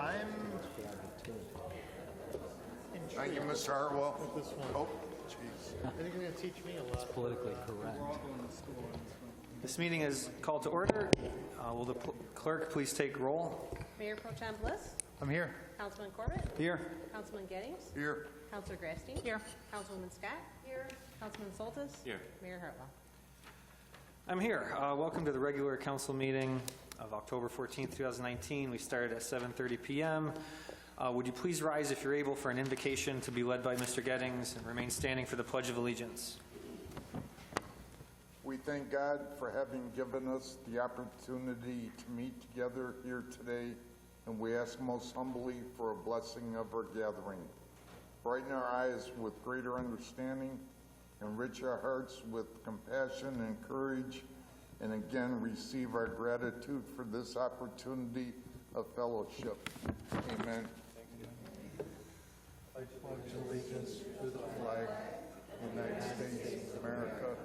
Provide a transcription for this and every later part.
I'm Thank you, Mr. Hartwell. this one. Oh, jeez. I think you're going to teach me a lot. Politically correct. This meeting is called to order. Will the clerk please take roll? Mayor Pro Tem Bliss, I'm here. Councilman Corbett, Here. Councilman Gettings, Here. Councilor Grasstein. Here. Councilwoman Scott. Here. Councilman Soltis. Here. Mayor Hartwell. I'm here. Welcome to the regular council meeting of October 14th, 2019. We started at 7:30 p.m. Would you please rise if you're able for an invocation to be led by Mr. Gettings and remain standing for the Pledge of Allegiance. We thank God for having given us the opportunity to meet together here today, and we ask most humbly for a blessing of our gathering. Brighten our eyes with greater understanding, enrich our hearts with compassion and courage, and again receive our gratitude for this opportunity of fellowship. Amen. I pledge allegiance to the flag of the United States of America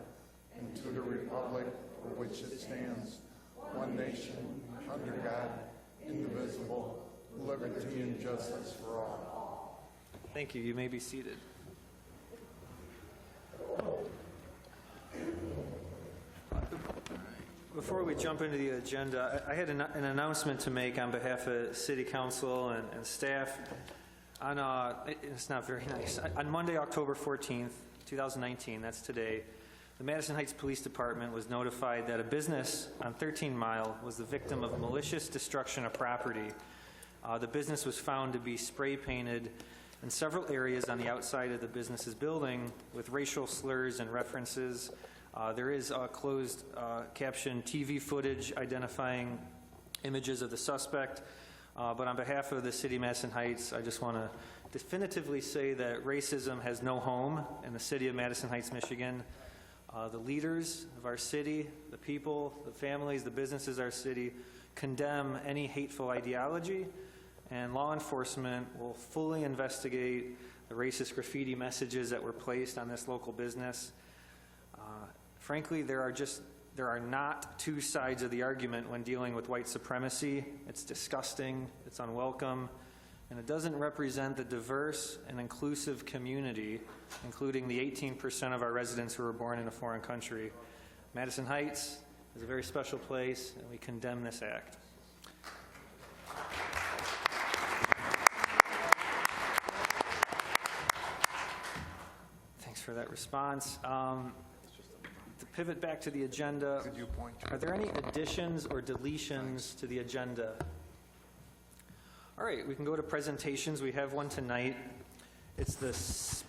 and to the republic for which it stands, one nation, under God, indivisible, with liberty and justice for all. Thank you. You may be seated. Before we jump into the agenda, I had an announcement to make on behalf of City Council and staff. It's not very nice. On Monday, October 14th, 2019, that's today, the Madison Heights Police Department was notified that a business on 13 Mile was the victim of malicious destruction of property. The business was found to be spray painted in several areas on the outside of the business's building with racial slurs and references. There is a closed caption TV footage identifying images of the suspect. But on behalf of the City of Madison Heights, I just want to definitively say that racism has no home in the City of Madison Heights, Michigan. The leaders of our city, the people, the families, the businesses of our city condemn any hateful ideology, and law enforcement will fully investigate the racist graffiti messages that were placed on this local business. Frankly, there are not two sides of the argument when dealing with white supremacy. It's disgusting, it's unwelcome, and it doesn't represent the diverse and inclusive community, including the 18% of our residents who were born in a foreign country. Madison Heights is a very special place, and we condemn this act. Thanks for that response. To pivot back to the agenda, Could you point to are there any additions or deletions to the agenda? All right, we can go to presentations. We have one tonight. It's the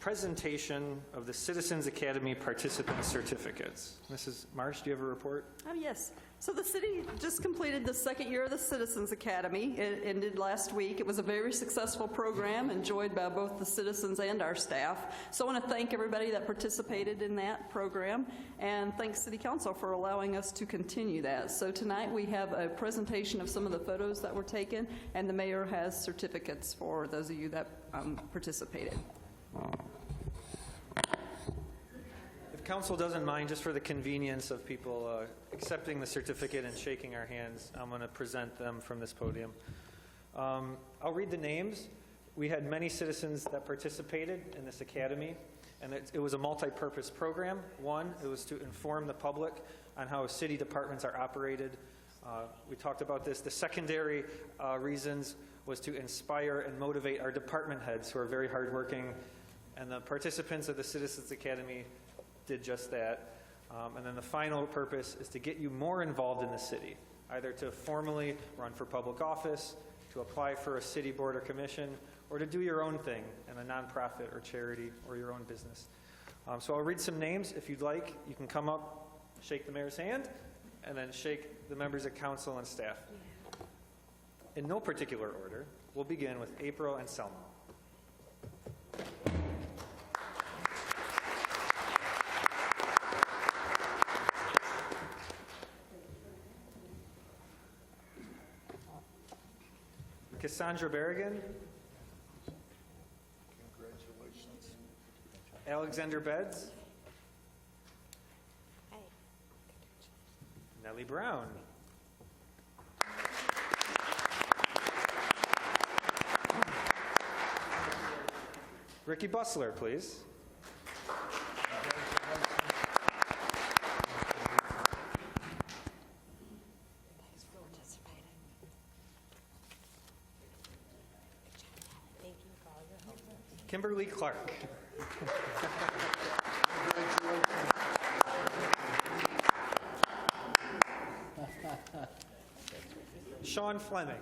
presentation of the Citizens Academy participant certificates. Mrs. Marsh, do you have a report? Yes. So the city just completed the second year of the Citizens Academy. It ended last week. It was a very successful program, enjoyed by both the citizens and our staff. So I want to thank everybody that participated in that program, and thanks City Council for allowing us to continue that. So tonight we have a presentation of some of the photos that were taken, and the mayor has certificates for those of you that participated. If council doesn't mind, just for the convenience of people accepting the certificate and shaking our hands, I'm going to present them from this podium. I'll read the names. We had many citizens that participated in this academy, and it was a multi-purpose program. One, it was to inform the public on how city departments are operated. We talked about this. The secondary reasons was to inspire and motivate our department heads, who are very hardworking, and the participants of the Citizens Academy did just that. And then the final purpose is to get you more involved in the city, either to formally run for public office, to apply for a city board or commission, or to do your own thing in a nonprofit or charity or your own business. So I'll read some names. If you'd like, you can come up, shake the mayor's hand, and then shake the members of council and staff. In no particular order, we'll begin with April and Selma. Cassandra Berrigan. Congratulations. Alexander Beds. Nellie Brown. Ricky Bustler, please. Thanks for participating. Thank you for all your help. Kimberly Clark. Sean Fleming.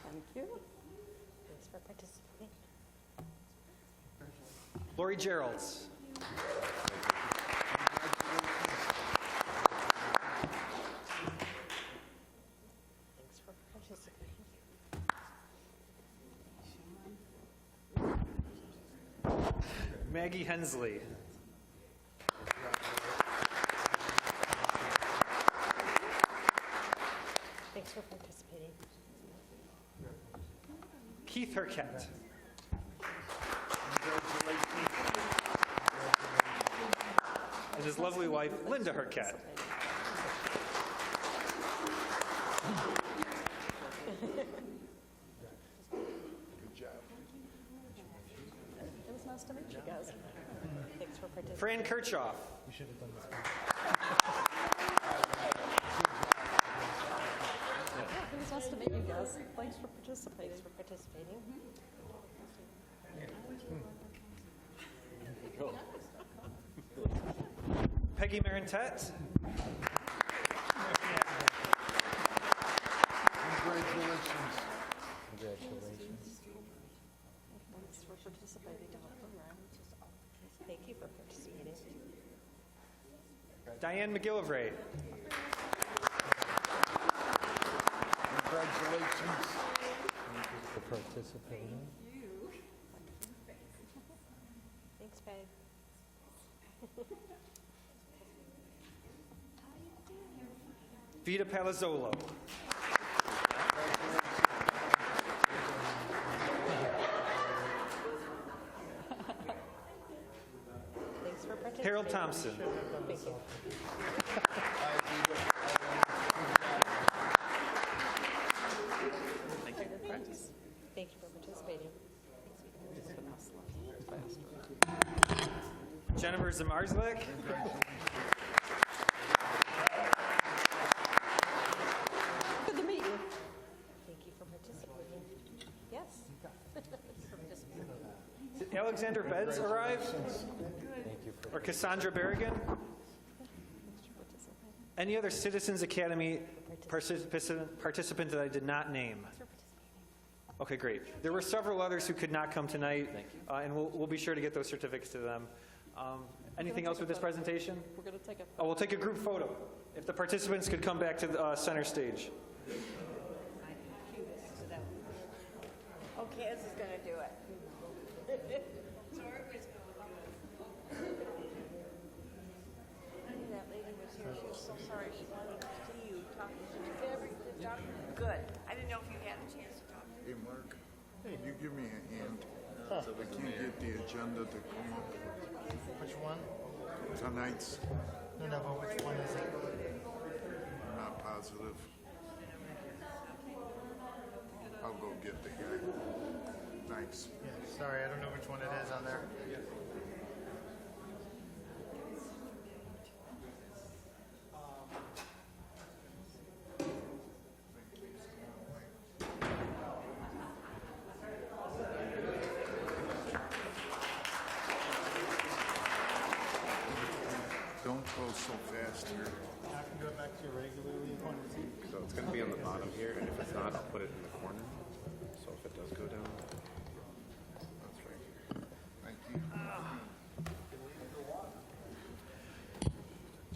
Thank you. Thanks for participating. Lori Geralds. Thanks for participating. Maggie Hensley. Thanks for participating. Keith Herkett. And his lovely wife, Linda Herkett. It was nice to meet you guys. Thanks for participating. Fran Kirchhoff. It was nice to meet you guys. Thanks for participating. Thanks for participating. Peggy Marentet. Congratulations. Thanks for participating in the program. Thank you for participating. Diane McGillivray. Congratulations. For participating. Thanks, babe. Vita Palazzolo. Thanks for participating. Harold Thompson. Thank you. Thank you for participating. Jennifer Zamarzlik. Good to meet you. Thank you for participating. Yes. Thanks for participating. Did Alexander Beds arrive? Or Cassandra Berrigan? Any other Citizens Academy participant that I did not name? Okay, great. There were several others who could not come tonight, and we'll be sure to get those certificates to them. Anything else with this presentation? We're going to take a Oh, we'll take a group photo. If the participants could come back to the center stage. Okay, this is gonna do it. That lady was here, she was so sorry, she wanted to see you, talking to you. Good, I didn't know if you had a chance to talk. Hey, Mark, can you give me a hand? I can't get the agenda to come up. Which one? Tonight's, No, but which one is it? I'm not positive. I'll go get the guy. Thanks. Yeah, sorry, I don't know which one it is on there. Don't go so fast here. I can go back to your regularly appointed seat. So it's going to be on the bottom here, and if it's not, I'll put it in the corner. So if it does go down, that's right here. Thank you.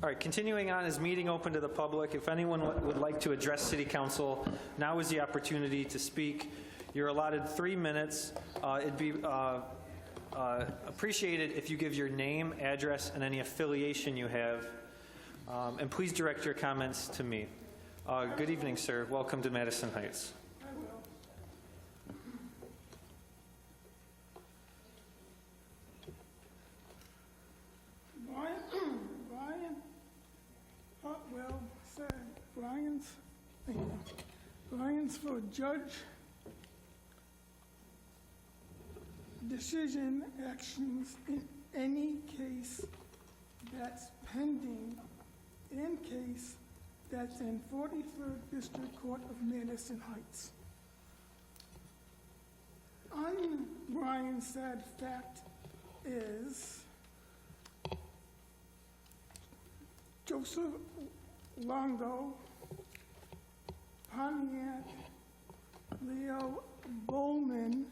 All right, continuing on, is meeting open to the public? If anyone would like to address City Council, now is the opportunity to speak. You're allotted 3 minutes. It'd be appreciated if you give your name, address, and any affiliation you have. And please direct your comments to me. Good evening, sir. Welcome to Madison Heights. Brian Otwell said, Lyons, Brian's for judge, decision actions in any case that's pending, in case that's in 43rd District Court of Madison Heights. Brian's sad fact is Joseph Longo, Pontiac, Leo Bowman,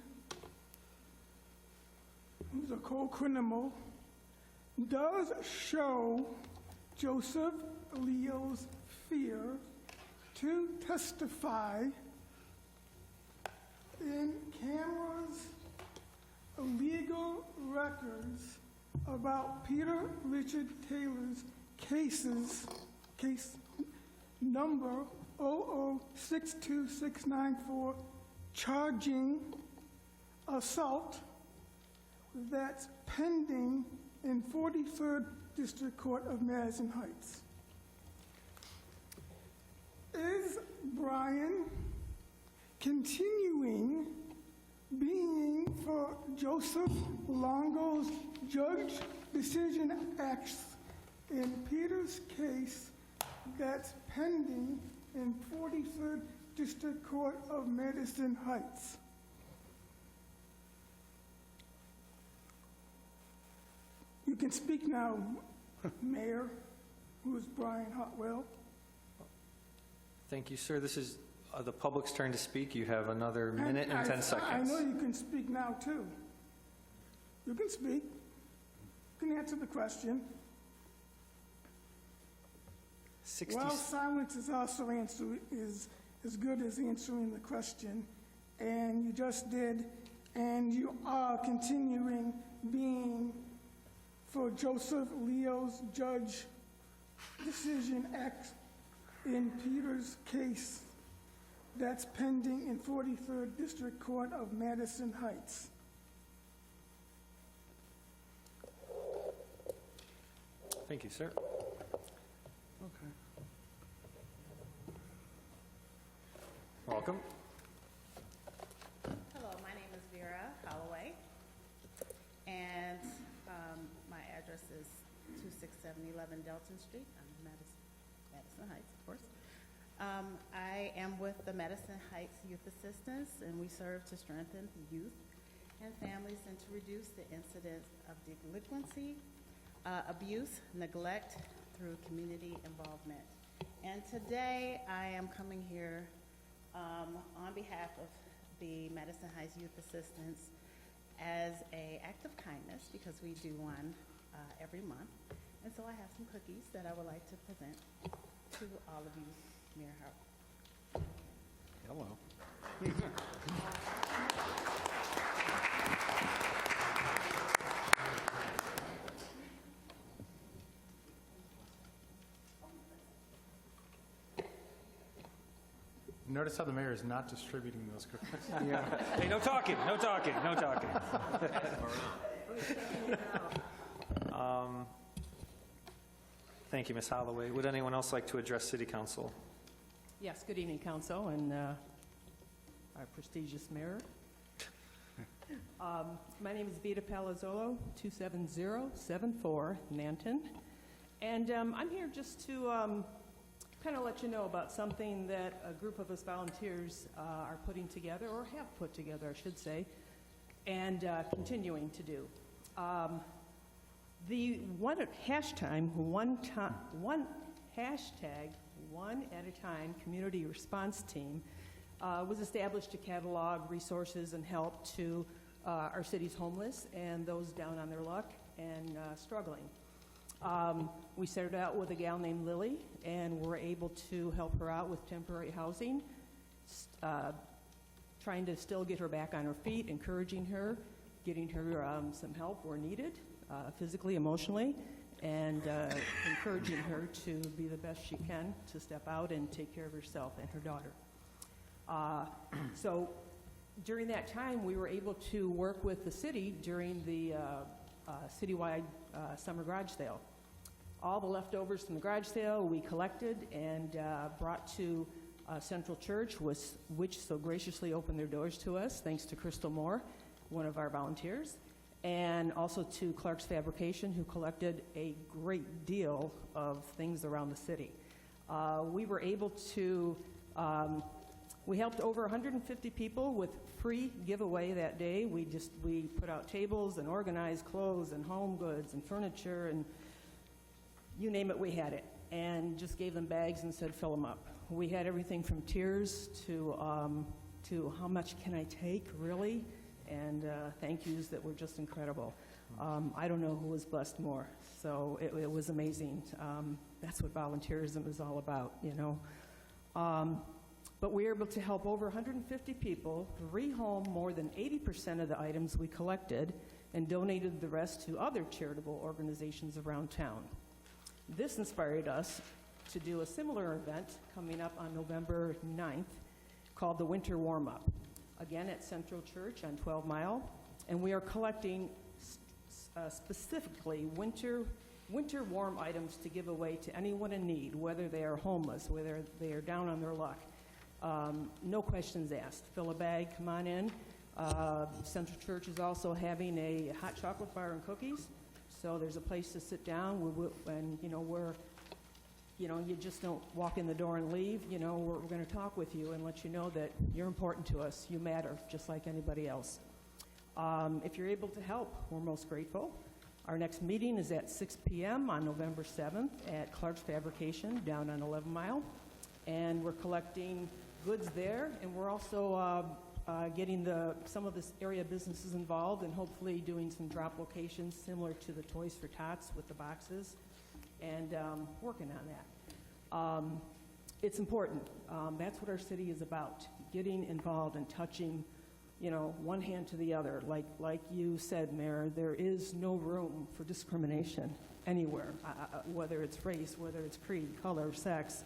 who's a co-criminal, does show Joseph Leo's fear to testify in cameras, legal records about Peter Richard Taylor's case number 0062694, charging assault that's pending in 43rd District Court of Madison Heights. Is Brian continuing being for Joseph Longo's judge decision acts in Peter's case that's pending in 43rd District Court of Madison Heights? You can speak now, Mayor, who is Brian Hotwell. Thank you, sir. This is the public's turn to speak. You have another minute and 10 seconds. I know you can speak now, too. You can speak. You can answer the question. 60 Well, silence is also is as good as answering the question, and you just did, and you are continuing being for Joseph Leo's judge decision X in Peter's case that's pending in 43rd District Court of Madison Heights. Thank you, sir. Okay. Welcome. Hello, my name is Vera Holloway, and my address is 26711 Delton Street. I'm in Madison Heights, of course. I am with the Madison Heights Youth Assistance, and we serve to strengthen youth and families and to reduce the incidence of delinquency, abuse, neglect through community involvement. And today I am coming here on behalf of the Madison Heights Youth Assistance as an act of kindness, because we do one every month. And so I have some cookies that I would like to present to all of you, Mayor Howard. Hello. Notice how the mayor is not distributing those cookies. Hey, no talking, no talking, no talking. Thank you, Ms. Holloway. Would anyone else like to address City Council? Yes, good evening, Council, and our prestigious mayor. My name is Vita Palazzolo, 27074 Nanton, and I'm here just to kind of let you know about something that a group of us volunteers are putting together, or have put together, I should say, and continuing to do. The one hashtag one at a time community response team was established to catalog resources and help to our city's homeless and those down on their luck and struggling. We started out with a gal named Lily, and we're able to help her out with temporary housing, trying to still get her back on her feet, encouraging her, getting her some help where needed, physically, emotionally, and encouraging her to be the best she can to step out and take care of herself and her daughter. So during that time, we were able to work with the city during the citywide summer garage sale. All the leftovers from the garage sale we collected and brought to Central Church, which so graciously opened their doors to us, thanks to Crystal Moore, one of our volunteers, and also to Clark's Fabrication, who collected a great deal of things around the city. We were able to, we helped over 150 people with free giveaway that day. We put out tables and organized clothes and home goods and furniture and you name it, we had it. And just gave them bags and said, fill them up. We had everything from tears to how much can I take, really? And thank yous that were just incredible. I don't know who was blessed more, so it was amazing. That's what volunteerism is all about, you know. But we were able to help over 150 people rehome more than 80% of the items we collected and donated the rest to other charitable organizations around town. This inspired us to do a similar event coming up on November 9th called the Winter Warm-Up, again at Central Church on 12 Mile, and we are collecting specifically winter warm items to give away to anyone in need, whether they are homeless, whether they are down on their luck. No questions asked. Fill a bag, come on in. Central Church is also having a hot chocolate bar and cookies, so there's a place to sit down, and you just don't walk in the door and leave. You know, we're going to talk with you and let you know that you're important to us. You matter, just like anybody else. If you're able to help, we're most grateful. Our next meeting is at 6 p.m. on November 7th at Clark's Fabrication down on 11 Mile. And we're collecting goods there, and we're also getting some of this area businesses involved and hopefully doing some drop locations similar to the Toys for Tots with the boxes, and working on that. It's important. That's what our city is about, getting involved and touching, one hand to the other. Like you said, Mayor, there is no room for discrimination anywhere, whether it's race, whether it's creed, color, sex.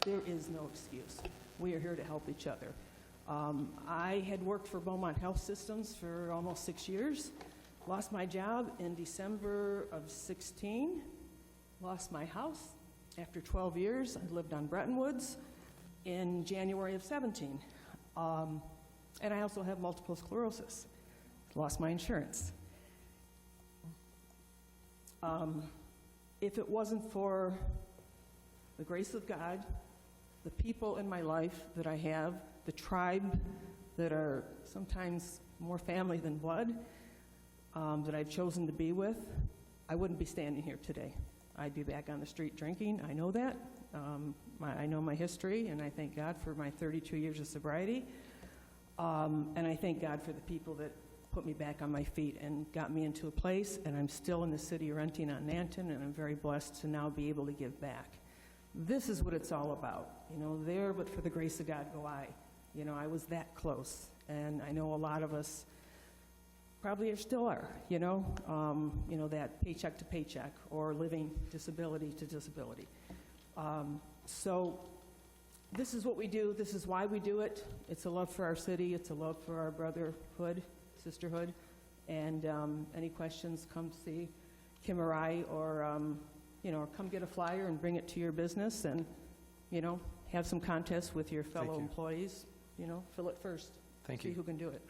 There is no excuse. We are here to help each other. I had worked for Beaumont Health Systems for almost 6 years, lost my job in December of 16, lost my house after 12 years. I lived on Bretton Woods in January of 17. And I also have multiple sclerosis. Lost my insurance. If it wasn't for the grace of God, the people in my life that I have, the tribe that are sometimes more family than blood, that I've chosen to be with, I wouldn't be standing here today. I'd be back on the street drinking. I know that. I know my history, and I thank God for my 32 years of sobriety. And I thank God for the people that put me back on my feet and got me into a place, and I'm still in the city renting on Nanton, and I'm very blessed to now be able to give back. This is what it's all about. There, but for the grace of God go I. I was that close, and I know a lot of us probably still are, that paycheck to paycheck or living disability to disability. So this is what we do. This is why we do it. It's a love for our city. It's a love for our brotherhood, sisterhood. And any questions, come see Kim or I, or come get a flyer and bring it to your business, and have some contests with your fellow employees. Fill it first. Thank See you. who can do it.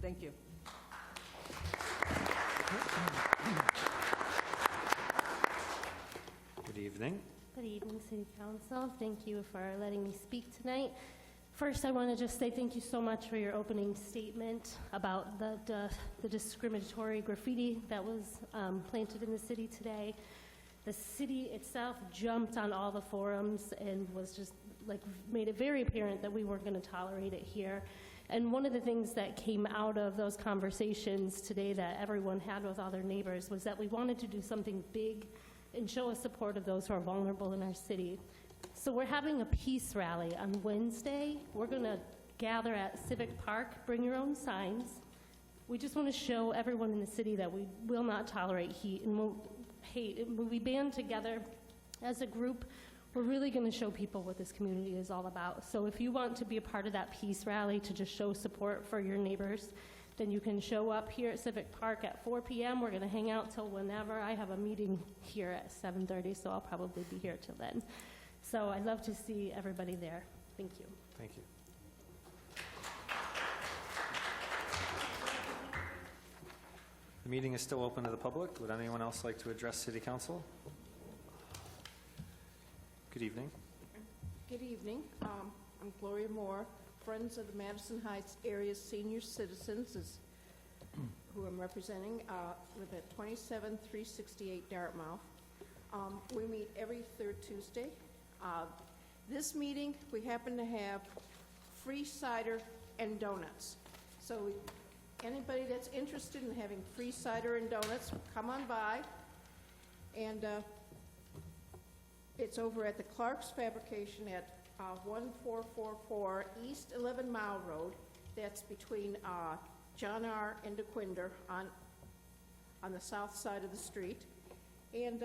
Thank you. Good evening. Good evening, City Council. Thank you for letting me speak tonight. First, I want to just say thank you so much for your opening statement about the discriminatory graffiti that was planted in the city today. The city itself jumped on all the forums and was just made it very apparent that we weren't going to tolerate it here. And one of the things that came out of those conversations today that everyone had with all their neighbors was that we wanted to do something big and show a support of those who are vulnerable in our city. So we're having a peace rally on Wednesday. We're going to gather at Civic Park. Bring your own signs. We just want to show everyone in the city that we will not tolerate hate. And when we band together as a group, we're really going to show people what this community is all about. So if you want to be a part of that peace rally to just show support for your neighbors, then you can show up here at Civic Park at 4 p.m. We're going to hang out till whenever. I have a meeting here at 7:30, so I'll probably be here till then. So I'd love to see everybody there. Thank you. Thank you. The meeting is still open to the public. Would anyone else like to address City Council? Good evening. Good evening. I'm Gloria Moore, Friends of the Madison Heights Area Senior Citizens is who I'm representing. Live at 27368 Dartmouth. We meet every third Tuesday. This meeting, we happen to have free cider and donuts. So anybody that's interested in having free cider and donuts, come on by. And it's over at the Clark's Fabrication at 1444 East 11 Mile Road. That's between John R. and DeQuinder on the south side of the street. And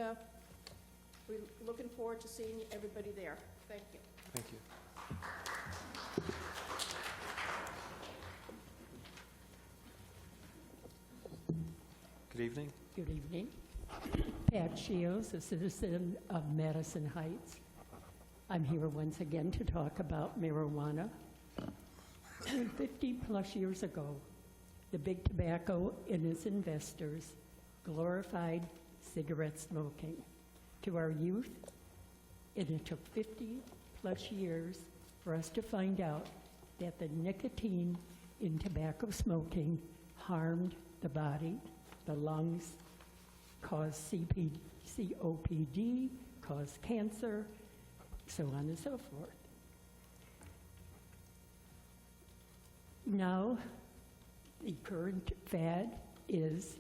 we're looking forward to seeing everybody there. Thank you. Thank you. Good evening. Good evening. Pat Shields, a citizen of Madison Heights. I'm here once again to talk about marijuana. 50-plus years ago, the big tobacco and its investors glorified cigarette smoking. To our youth, and it took 50-plus years for us to find out that the nicotine in tobacco smoking harmed the body, the lungs, caused COPD, caused cancer, so on and so forth. Now, the current fad is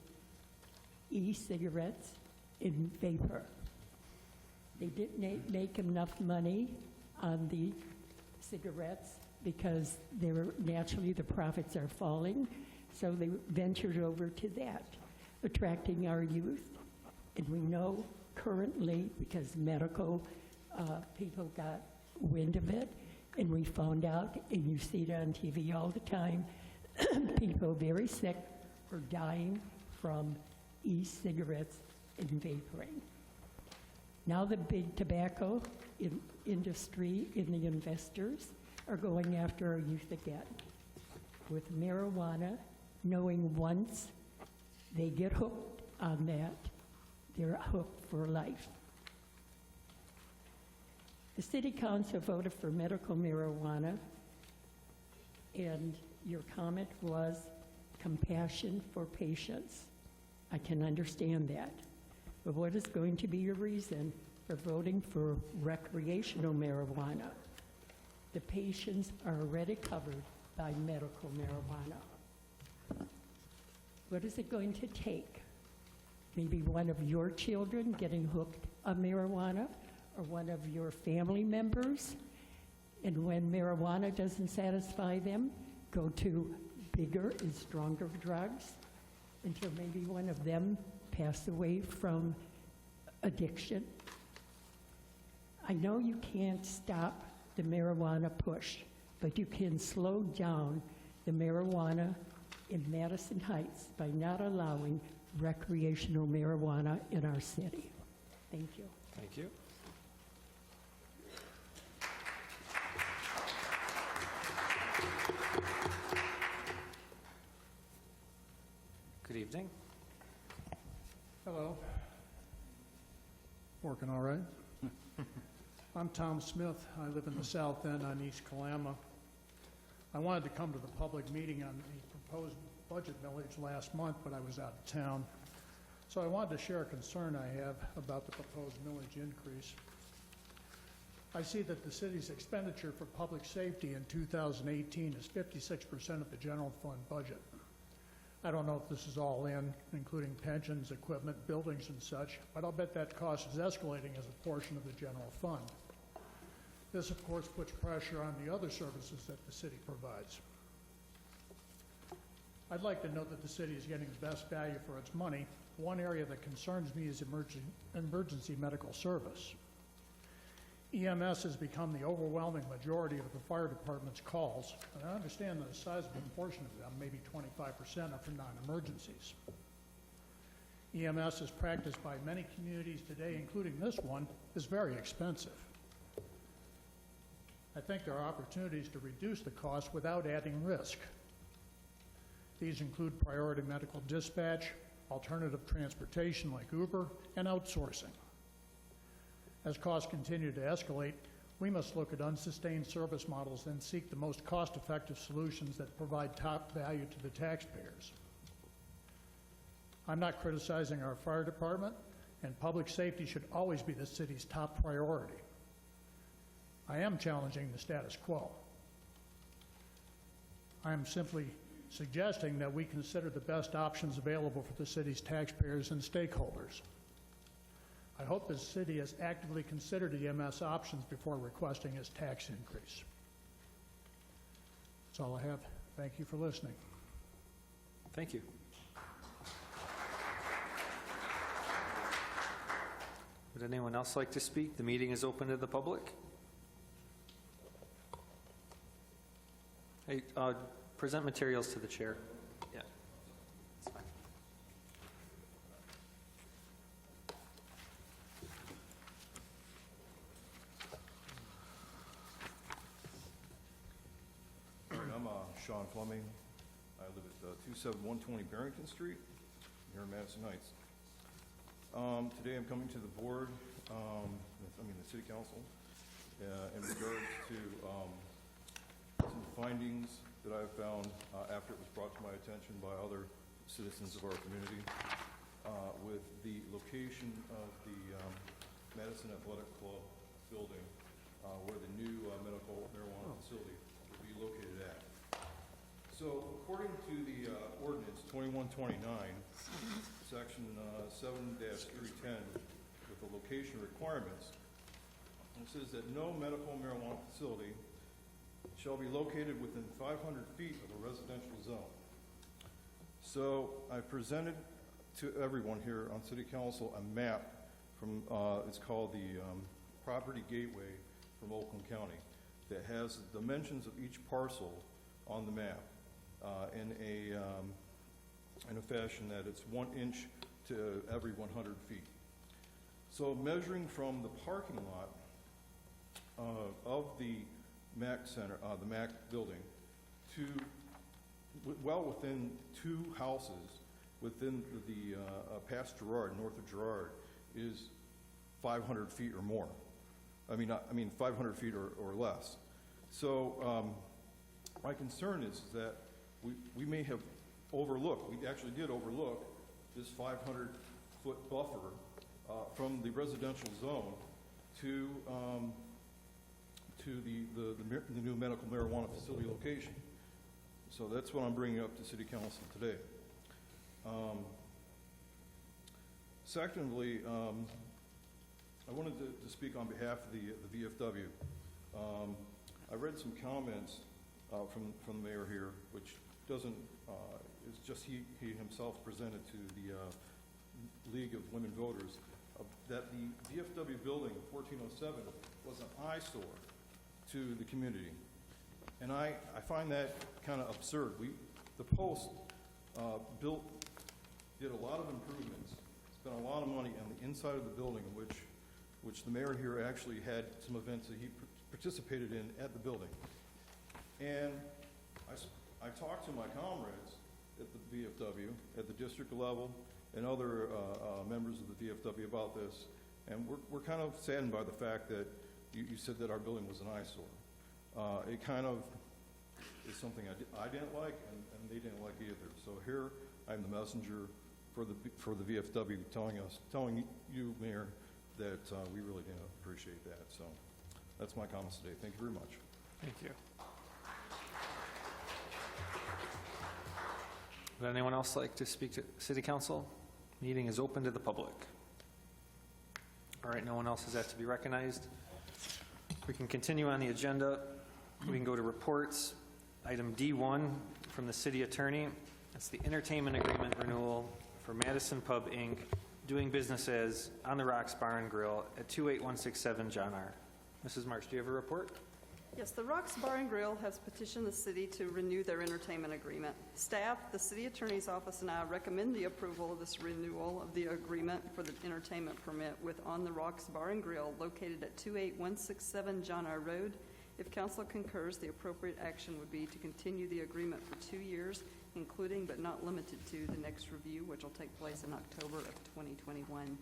e-cigarettes in vapor. They didn't make enough money on the cigarettes because naturally the profits are falling, so they ventured over to that, attracting our youth. And we know currently, because medical people got wind of it, and we found out, and you see it on TV all the time, people very sick are dying from e-cigarettes and vaporing. Now the big tobacco industry and the investors are going after our youth again with marijuana, knowing once they get hooked on that, they're hooked for life. The City Council voted for medical marijuana, and your comment was compassion for patients. I can understand that. But what is going to be your reason for voting for recreational marijuana? The patients are already covered by medical marijuana. What is it going to take? Maybe one of your children getting hooked on marijuana, or one of your family members, and when marijuana doesn't satisfy them, go to bigger and stronger drugs until maybe one of them pass away from addiction. I know you can't stop the marijuana push, but you can slow down the marijuana in Madison Heights by not allowing recreational marijuana in our city. Thank you. Thank you. Good evening. Hello. Working all right? I'm Tom Smith. I live in the South End on East Kalama. I wanted to come to the public meeting on the proposed budget millage last month, but I was out of town. So I wanted to share a concern I have about the proposed millage increase. I see that the city's expenditure for public safety in 2018 is 56% of the general fund budget. I don't know if this is all in, including pensions, equipment, buildings, and such, but I'll bet that cost is escalating as a portion of the general fund. This, of course, puts pressure on the other services that the city provides. I'd like to note that the city is getting the best value for its money. One area that concerns me is emergency medical service. EMS has become the overwhelming majority of the fire department's calls, and I understand that a sizable portion of them, maybe 25%, are for non-emergencies. EMS is practiced by many communities today, including this one, is very expensive. I think there are opportunities to reduce the cost without adding risk. These include priority medical dispatch, alternative transportation like Uber, and outsourcing. As costs continue to escalate, we must look at unsustained service models and seek the most cost-effective solutions that provide top value to the taxpayers. I'm not criticizing our fire department, and public safety should always be the city's top priority. I am challenging the status quo. I am simply suggesting that we consider the best options available for the city's taxpayers and stakeholders. I hope the city has actively considered EMS options before requesting its tax increase. That's all I have. Thank you for listening. Thank you. Would anyone else like to speak? The meeting is open to the public. Hey, present materials to the chair. Yeah, that's fine. All right, I'm Sean Fleming. I live at 27120 Barrington Street here in Madison Heights. Today I'm coming to the board, the city council, in regards to some findings that I've found after it was brought to my attention by other citizens of our community with the location of the Madison Athletic Club building where the new medical marijuana facility will be located at. So according to the ordinance 2129, section 7-310, with the location requirements, it says that no medical marijuana facility shall be located within 500 feet of a residential zone. So I presented to everyone here on City Council a map from, it's called the Property Gateway from Oakland County, that has the dimensions of each parcel on the map in a fashion that it's 1 inch to every 100 feet. So measuring from the parking lot of the MAC Center, the MAC building, to well within 2 houses within the past Girard, north of Girard, is 500 feet or more. I mean 500 feet or less. So my concern is that we may have overlooked, we actually did overlook this 500-foot buffer from the residential zone to the new medical marijuana facility location. So that's what I'm bringing up to City Council today. Secondly, I wanted to speak on behalf of the VFW. I read some comments from the mayor here, which doesn't, it's just he himself presented to the League of Women Voters, that the VFW building, 1407, was an eyesore to the community. And I find that kind of absurd. The Post did a lot of improvements, spent a lot of money on the inside of the building, which the mayor here actually had some events that he participated in at the building. And I talked to my comrades at the VFW, at the district level, and other members of the VFW about this, and we're kind of saddened by the fact that you said that our building was an eyesore. It kind of is something I didn't like, and they didn't like either. So here I'm the messenger for the VFW telling you, Mayor, that we really didn't appreciate that. So that's my comments today. Thank you very much. Thank you. Would anyone else like to speak to City Council? Meeting is open to the public. All right, no one else is asked to be recognized. We can continue on the agenda. We can go to reports. Item D1 from the City Attorney. That's the entertainment agreement renewal for Madison Pub, Inc., doing business as On the Rocks Bar and Grill at 28167 John R. Mrs. Marsh, do you have a report? Yes, the Rocks Bar and Grill has petitioned the city to renew their entertainment agreement. Staff, the city attorney's office, and I recommend the approval of this renewal of the agreement for the entertainment permit with On the Rocks Bar and Grill located at 28167 John R. Road. If council concurs, the appropriate action would be to continue the agreement for 2 years, including but not limited to the next review, which will take place in October of 2021.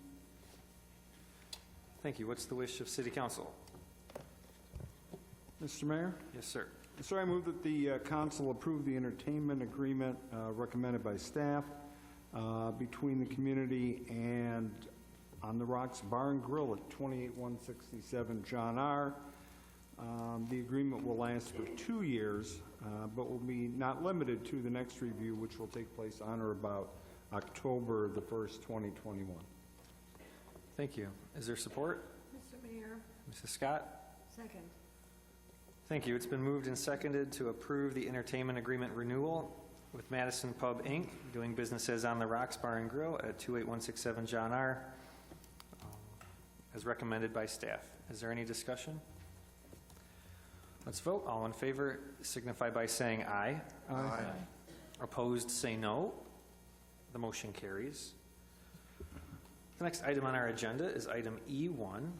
Thank you. What's the wish of City Council? Mr. Mayor? Yes, sir. Sir, I move that the council approve the entertainment agreement recommended by staff between the community and On the Rocks Bar and Grill at 28167 John R. The agreement will last for 2 years, but will be not limited to the next review, which will take place on or about October the 1st, 2021. Thank you. Is there support? Mr. Mayor. Mrs. Scott? Second. Thank you. It's been moved and seconded to approve the entertainment agreement renewal with Madison Pub, Inc., doing business as On the Rocks Bar and Grill at 28167 John R., as recommended by staff. Is there any discussion? Let's vote. All in favor signify by saying aye. Aye. Opposed, say no. The motion carries. The next item on our agenda is item E1.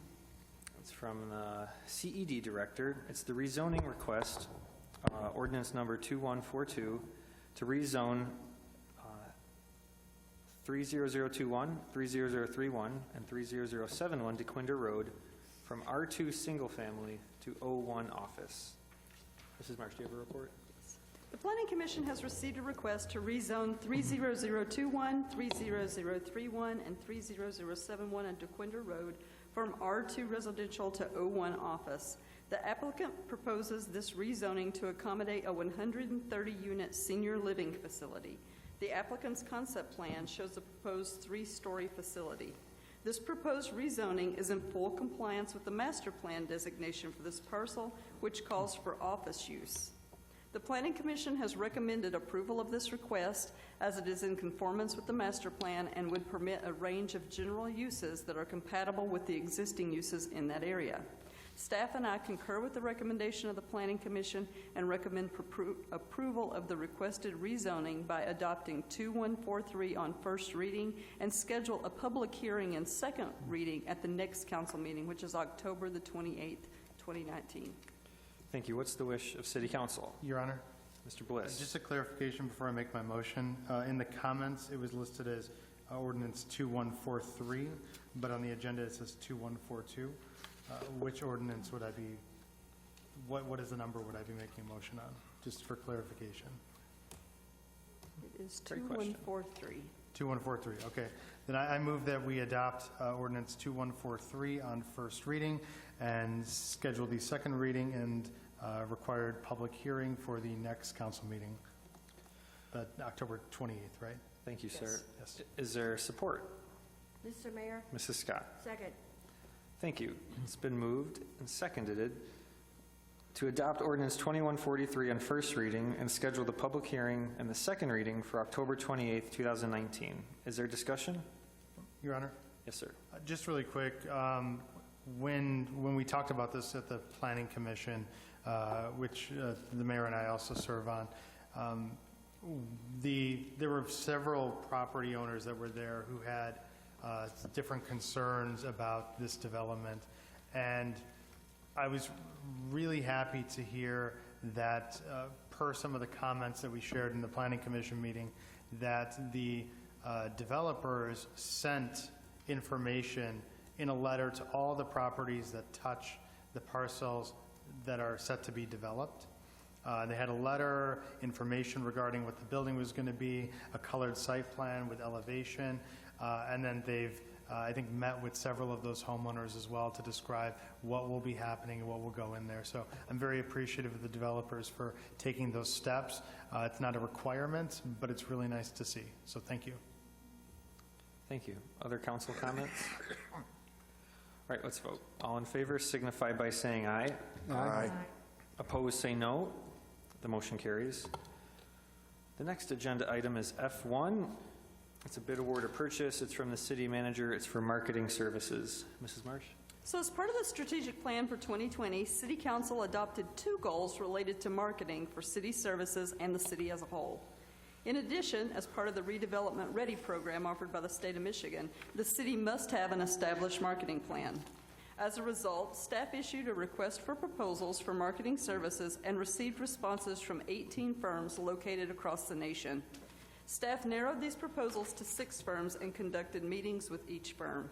It's from the CED Director. It's the rezoning request, ordinance number 2142, to rezone 30021, 30031, and 30071 DeQuinder Road from R2 Single Family to O1 Office. Mrs. Marsh, do you have a report? The Planning Commission has received a request to rezone 30021, 30031, and 30071 on DeQuinder Road from R2 Residential to O1 Office. The applicant proposes this rezoning to accommodate a 130-unit senior living facility. The applicant's concept plan shows a proposed 3-story facility. This proposed rezoning is in full compliance with the master plan designation for this parcel, which calls for office use. The Planning Commission has recommended approval of this request as it is in conformance with the master plan and would permit a range of general uses that are compatible with the existing uses in that area. Staff and I concur with the recommendation of the Planning Commission and recommend approval of the requested rezoning by adopting 2143 on first reading and schedule a public hearing and second reading at the next council meeting, which is October the 28th, 2019. Thank you. What's the wish of City Council? Your Honor, Mr. Bliss. just a clarification before I make my motion. In the comments, it was listed as ordinance 2143, but on the agenda it says 2142. Which ordinance would I be, what is the number would I be making a motion on? Just for clarification. It is Great question. 2143. 2143, okay. Then I move that we adopt ordinance 2143 on first reading and schedule the second reading and required public hearing for the next council meeting, October 28th, right? Thank you, sir. Yes. Is there support? Mr. Mayor. Mrs. Scott. Second. Thank you. It's been moved and seconded to adopt ordinance 2143 on first reading and schedule the public hearing and the second reading for October 28th, 2019. Is there discussion? Your Honor? Yes, sir. Just really quick, when we talked about this at the Planning Commission, which the mayor and I also serve on, there were several property owners that were there who had different concerns about this development, and I was really happy to hear that per some of the comments that we shared in the Planning Commission meeting, that the developers sent information in a letter to all the properties that touch the parcels that are set to be developed. They had a letter, information regarding what the building was going to be, a colored site plan with elevation, and then they've, I think, met with several of those homeowners as well to describe what will be happening and what will go in there. So I'm very appreciative of the developers for taking those steps. It's not a requirement, but it's really nice to see. So thank you. Thank you. Other council comments? All right, let's vote. All in favor signify by saying aye. Aye. Opposed, say no. The motion carries. The next agenda item is F1. It's a bid award or purchase. It's from the city manager. It's for marketing services. Mrs. Marsh? So as part of the strategic plan for 2020, City Council adopted 2 goals related to marketing for city services and the city as a whole. In addition, as part of the Redevelopment Ready program offered by the state of Michigan, the city must have an established marketing plan. As a result, staff issued a request for proposals for marketing services and received responses from 18 firms located across the nation. Staff narrowed these proposals to 6 firms and conducted meetings with each firm.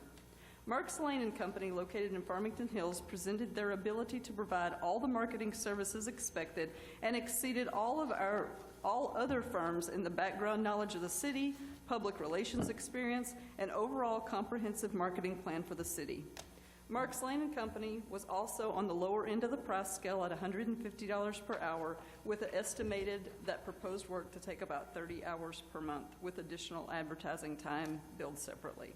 Marks Lane and Company, located in Farmington Hills, presented their ability to provide all the marketing services expected and exceeded all other firms in the background knowledge of the city, public relations experience, and overall comprehensive marketing plan for the city. Marks Lane and Company was also on the lower end of the price scale at $150 per hour, with an estimated that proposed work to take about 30 hours per month, with additional advertising time billed separately.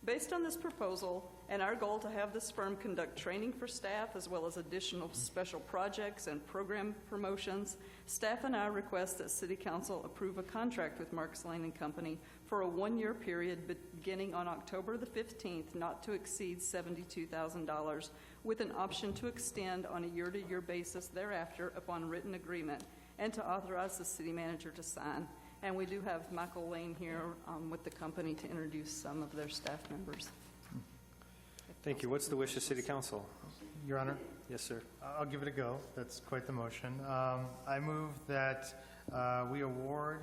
Based on this proposal and our goal to have this firm conduct training for staff as well as additional special projects and program promotions, staff and I request that City Council approve a contract with Marks Lane and Company for a 1-year period beginning on October the 15th, not to exceed $72,000, with an option to extend on a year-to-year basis thereafter upon written agreement, and to authorize the city manager to sign. And we do have Michael Lane here with the company to introduce some of their staff members. Thank you. What's the wish of City Council? Your Honor, Yes, sir. I'll give it a go. That's quite the motion. I move that we award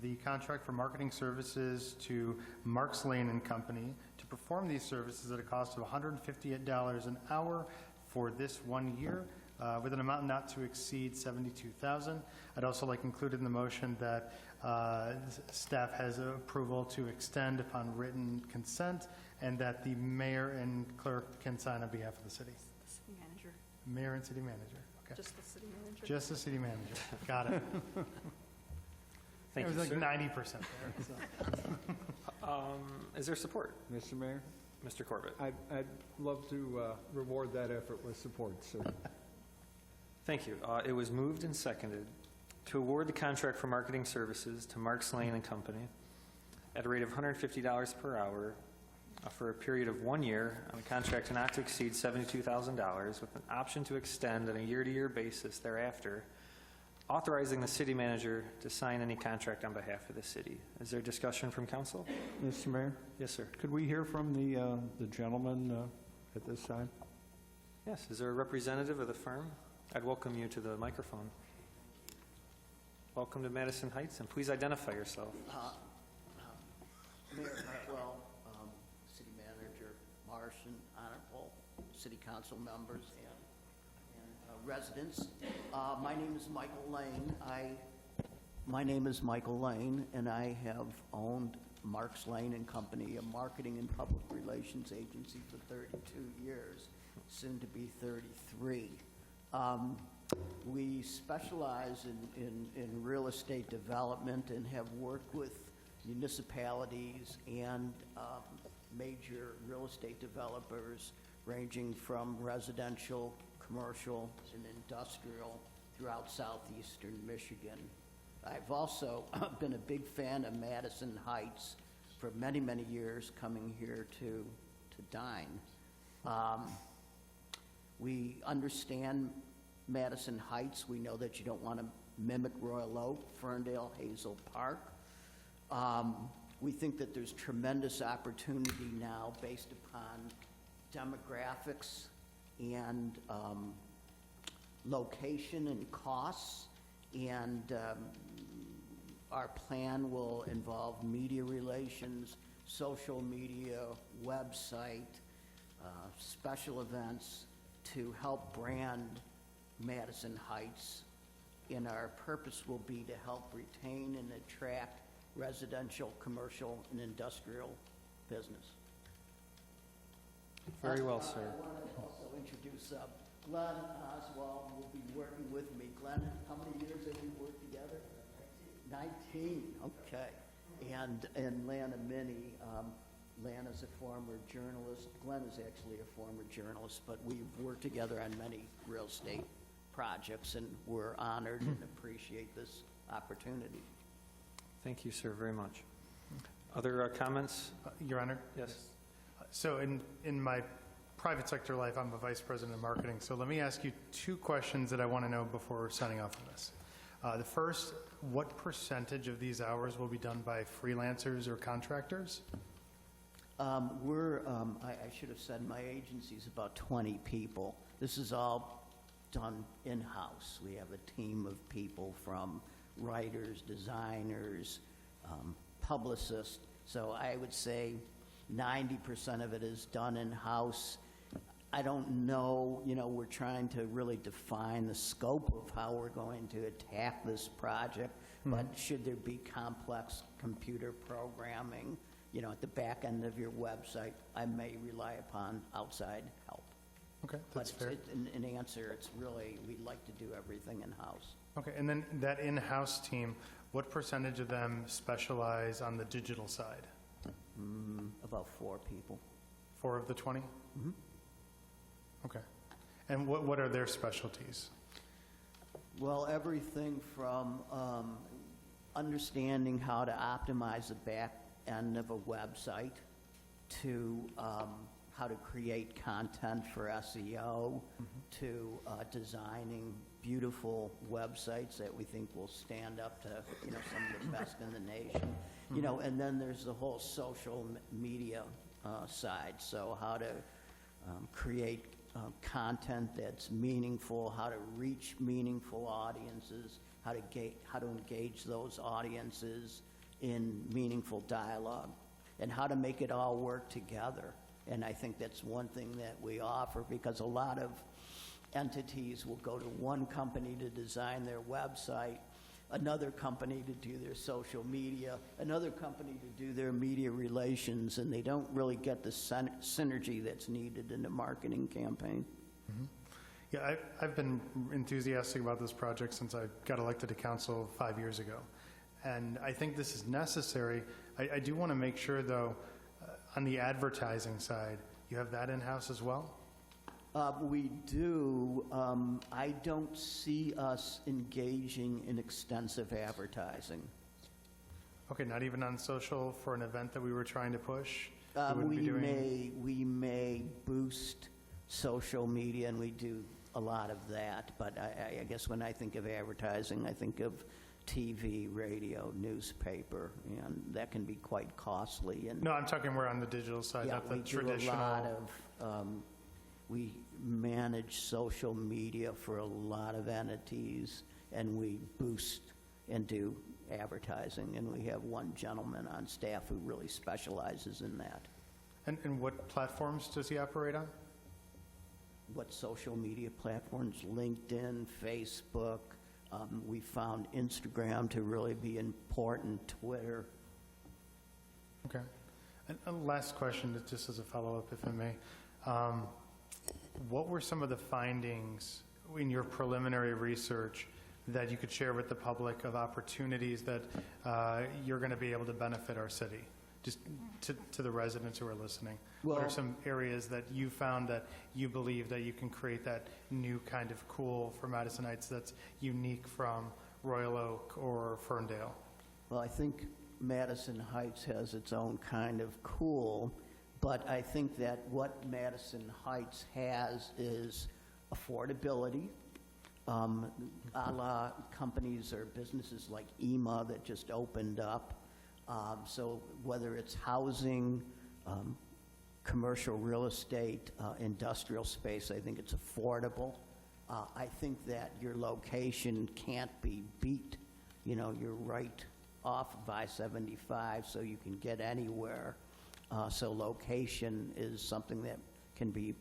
the contract for marketing services to Marks Lane and Company to perform these services at a cost of $158 an hour for this 1 year, with an amount not to exceed $72,000. I'd also like included in the motion that staff has approval to extend upon written consent, and that the mayor and clerk can sign on behalf of the city. The city manager. Mayor and city manager. Okay. Just the city manager. Just the city manager. Got it. Thank It you, was like sir. 90% there. So. Is there support? Mr. Mayor, Mr. Corbett. I'd love to reward that effort with support, sir. Thank you. It was moved and seconded to award the contract for marketing services to Marks Lane and Company at a rate of $150 per hour for a period of 1 year on a contract not to exceed $72,000, with an option to extend on a year-to-year basis thereafter, authorizing the city manager to sign any contract on behalf of the city. Is there discussion from council? Mr. Mayor, Yes, sir. could we hear from the gentleman at this time? Yes. Is there a representative of the firm? I'd welcome you to the microphone. Welcome to Madison Heights, and please identify yourself. Mayor Hartwell, City Manager Martian, honorable City Council members and residents. My name is Michael Lane. My name is Michael Lane, and I have owned Marks Lane and Company, a marketing and public relations agency, for 32 years, soon to be 33. We specialize in real estate development and have worked with municipalities and major real estate developers, ranging from residential, commercial, and industrial throughout southeastern Michigan. I've also been a big fan of Madison Heights for many, many years, coming here to dine. We understand Madison Heights. We know that you don't want to mimic Royal Oak, Ferndale, Hazel Park. We think that there's tremendous opportunity now based upon demographics and location and costs, and our plan will involve media relations, social media, website, special events to help brand Madison Heights, and our purpose will be to help retain and attract residential, commercial, and industrial business. Very well, sir. I want to also introduce Glenn Oswald will be working with me. Glenn, how many years have we worked together? 19, okay. And Lana Minnie. Lana's a former journalist. Glenn is actually a former journalist, but we've worked together on many real estate projects, and we're honored and appreciate this opportunity. Thank you, sir, very much. Other comments? Your Honor? Yes. So in my private sector life, I'm a vice president of marketing. So let me ask you 2 questions that I want to know before signing off on this. The first, what percentage of these hours will be done by freelancers or contractors? I should have said my agency's about 20 people. This is all done in-house. We have a team of people from writers, designers, publicists. So I would say 90% of it is done in-house. I don't know, we're trying to really define the scope of how we're going to attack this project, but should there be complex computer programming, at the back end of your website, I may rely upon outside help. Okay, that's fair. But in answer, it's really, we'd like to do everything in-house. Okay, and then that in-house team, what percentage of them specialize on the digital side? About 4 people. 4 of the 20? Mm-hmm. Okay. And what are their specialties? Well, everything from understanding how to optimize the back end of a website to how to create content for SEO, to designing beautiful websites that we think will stand up to some of the best in the nation. And then there's the whole social media side. So how to create content that's meaningful, how to reach meaningful audiences, how to engage those audiences in meaningful dialogue, and how to make it all work together. And I think that's one thing that we offer, because a lot of entities will go to one company to design their website, another company to do their social media, another company to do their media relations, and they don't really get the synergy that's needed in a marketing campaign. Yeah, I've been enthusiastic about this project since I got elected to council 5 years ago. And I think this is necessary. I do want to make sure, though, on the advertising side, you have that in-house as well? We do. I don't see us engaging in extensive advertising. Okay, not even on social for an event that we were trying to push? You wouldn't be doing- We may boost social media, and we do a lot of that. But I guess when I think of advertising, I think of TV, radio, newspaper, and that can be quite costly. And No, I'm talking more on the digital side, not the traditional. We do a lot of, we manage social media for a lot of entities, and we boost and do advertising, and we have one gentleman on staff who really specializes in that. And what platforms does he operate on? What social media platforms? LinkedIn, Facebook. We found Instagram to really be important, Twitter. Okay. And last question, just as a follow-up, if I may. What were some of the findings in your preliminary research that you could share with the public of opportunities that you're going to be able to benefit our city? Just to the residents who are listening. What are some areas that you found that you believe that you can create that new kind of cool for Madison Heights that's unique from Royal Oak or Ferndale? Well, I think Madison Heights has its own kind of cool, but I think that what Madison Heights has is affordability, a la companies or businesses like EMA that just opened up. So whether it's housing, commercial real estate, industrial space, I think it's affordable. I think that your location can't be beat. You're right off of I-75, so you can get anywhere. So location is something that can be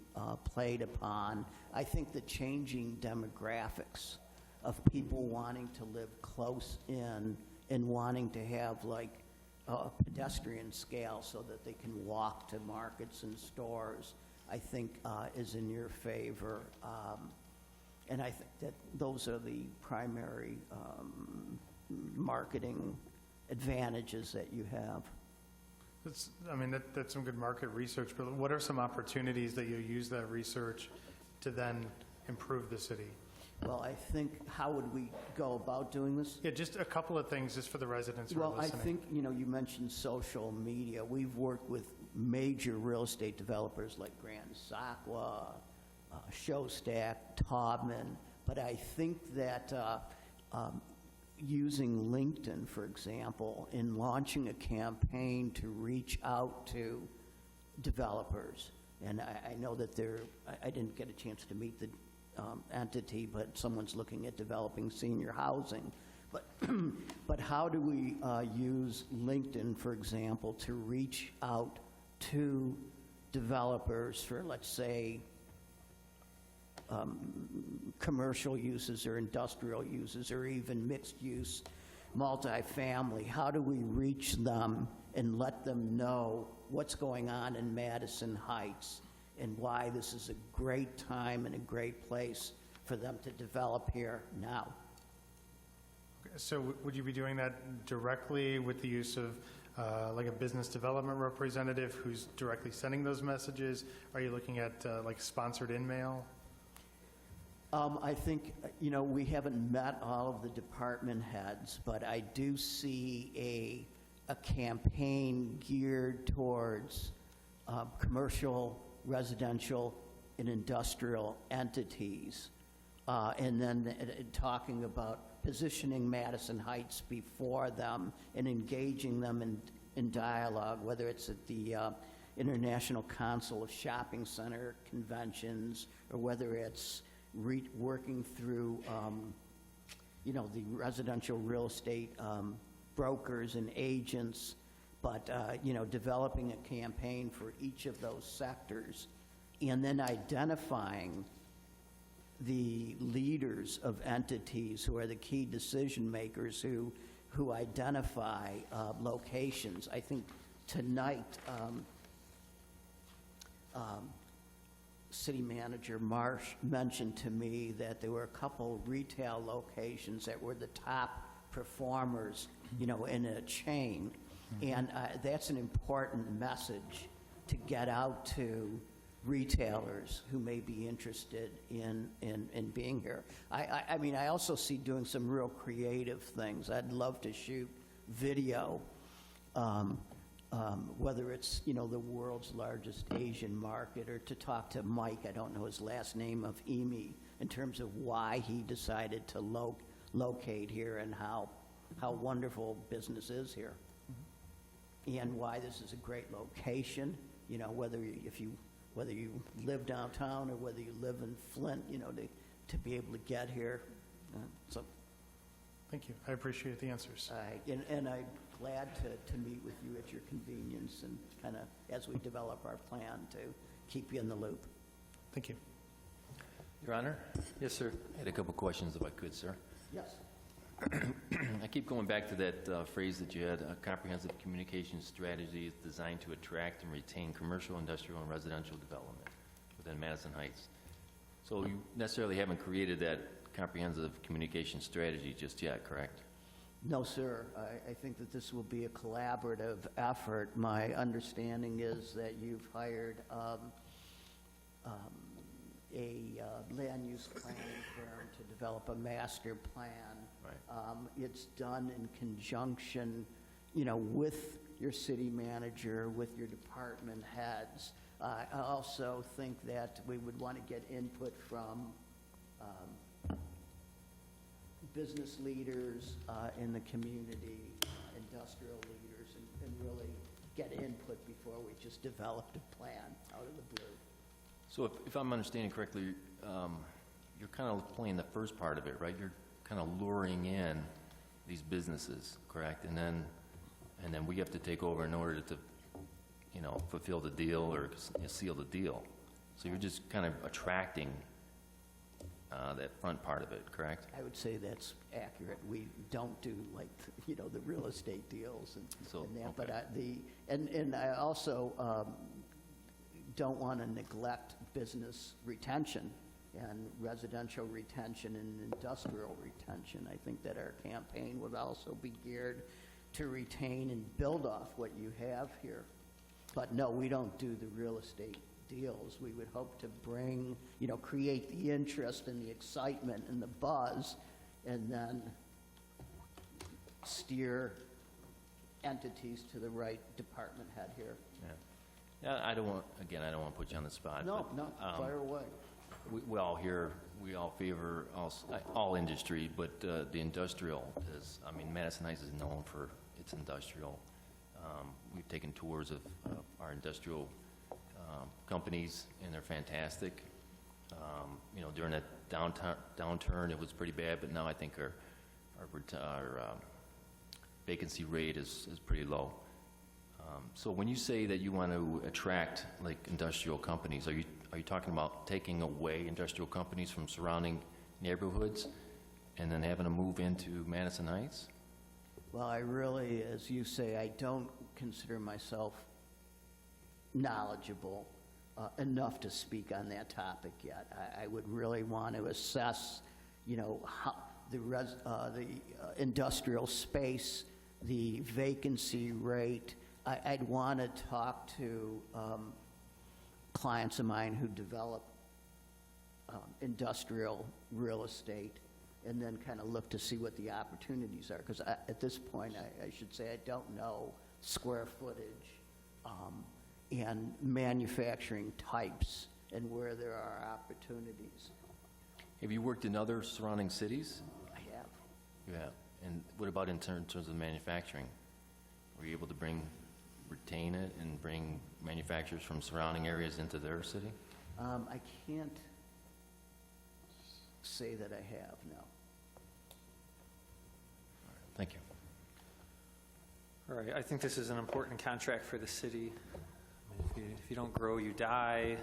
played upon. I think the changing demographics of people wanting to live close in and wanting to have like a pedestrian scale so that they can walk to markets and stores, I think is in your favor. And I think that those are the primary marketing advantages that you have. That's some good market research, but what are some opportunities that you use that research to then improve the city? Well, I think, how would we go about doing this? Yeah, just a couple of things just for the residents who are listening. Well, I think, you mentioned social media. We've worked with major real estate developers like Grand Saqua, Showstack, Taubman, but I think that using LinkedIn, for example, in launching a campaign to reach out to developers. And I know that I didn't get a chance to meet the entity, but someone's looking at developing senior housing. But how do we use LinkedIn, for example, to reach out to developers for, let's say, commercial uses or industrial uses or even mixed use, multifamily? How do we reach them and let them know what's going on in Madison Heights and why this is a great time and a great place for them to develop here now? So would you be doing that directly with the use of like a business development representative who's directly sending those messages? Are you looking at like sponsored in-mail? I think, we haven't met all of the department heads, but I do see a campaign geared towards commercial, residential, and industrial entities. And then talking about positioning Madison Heights before them and engaging them in dialogue, whether it's at the International Council of Shopping Center conventions or whether it's working through, the residential real estate brokers and agents, but, developing a campaign for each of those sectors and then identifying the leaders of entities who are the key decision makers who identify locations. I think tonight, City Manager Marsh mentioned to me that there were a couple retail locations that were the top performers, in a chain. And that's an important message to get out to retailers who may be interested in being here. I mean, I also see doing some real creative things. I'd love to shoot video, whether it's, the world's largest Asian market, or to talk to Mike, I don't know his last name, of EME, in terms of why he decided to locate here and how wonderful business is here. And why this is a great location, whether you live downtown or whether you live in Flint, to be able to get here. So, Thank you. I appreciate the answers. and I'm glad to meet with you at your convenience and kind of as we develop our plan to keep you in the loop. Thank you. Your Honor, Yes, sir. I had a couple questions if I could, sir. Yes. I keep going back to that phrase that you had, a comprehensive communication strategy is designed to attract and retain commercial, industrial, and residential development within Madison Heights. So you necessarily haven't created that comprehensive communication strategy just yet, correct? No, sir. I think that this will be a collaborative effort. My understanding is that you've hired a land use planning firm to develop a master plan. Right. It's done in conjunction, with your city manager, with your department heads. I also think that we would want to get input from business leaders in the community, industrial leaders, and really get input before we just developed a plan out of the blue. So if I'm understanding correctly, you're kind of playing the first part of it, right? You're kind of luring in these businesses, correct? And then we have to take over in order to, fulfill the deal or seal the deal. So you're just kind of attracting that front part of it, correct? I would say that's accurate. We don't do the real estate deals and that, okay. but and I also don't want to neglect business retention and residential retention and industrial retention. I think that our campaign would also be geared to retain and build off what you have here. But no, we don't do the real estate deals. We would hope to bring, create the interest and the excitement and the buzz, and then steer entities to the right department head here. Yeah, I don't want to put you on the spot. No, but, fire away. We all favor all industry, but the industrial is, Madison Heights is known for its industrial. We've taken tours of our industrial companies, and they're fantastic. During that downturn, it was pretty bad, but now I think our vacancy rate is pretty low. So when you say that you want to attract like industrial companies, are you talking about taking away industrial companies from surrounding neighborhoods and then having them move into Madison Heights? Well, I really, as you say, I don't consider myself knowledgeable enough to speak on that topic yet. I would really want to assess, how the industrial space, the vacancy rate. I'd want to talk to clients of mine who develop industrial real estate, and then kind of look to see what the opportunities are. Because at this point, I should say I don't know square footage and manufacturing types and where there are opportunities. Have you worked in other surrounding cities? I have. You have. And what about in terms of manufacturing? Were you able to retain it and bring manufacturers from surrounding areas into their city? I can't say that I have, no. Thank you. All right, I think this is an important contract for the city. I mean, if you don't grow, you die.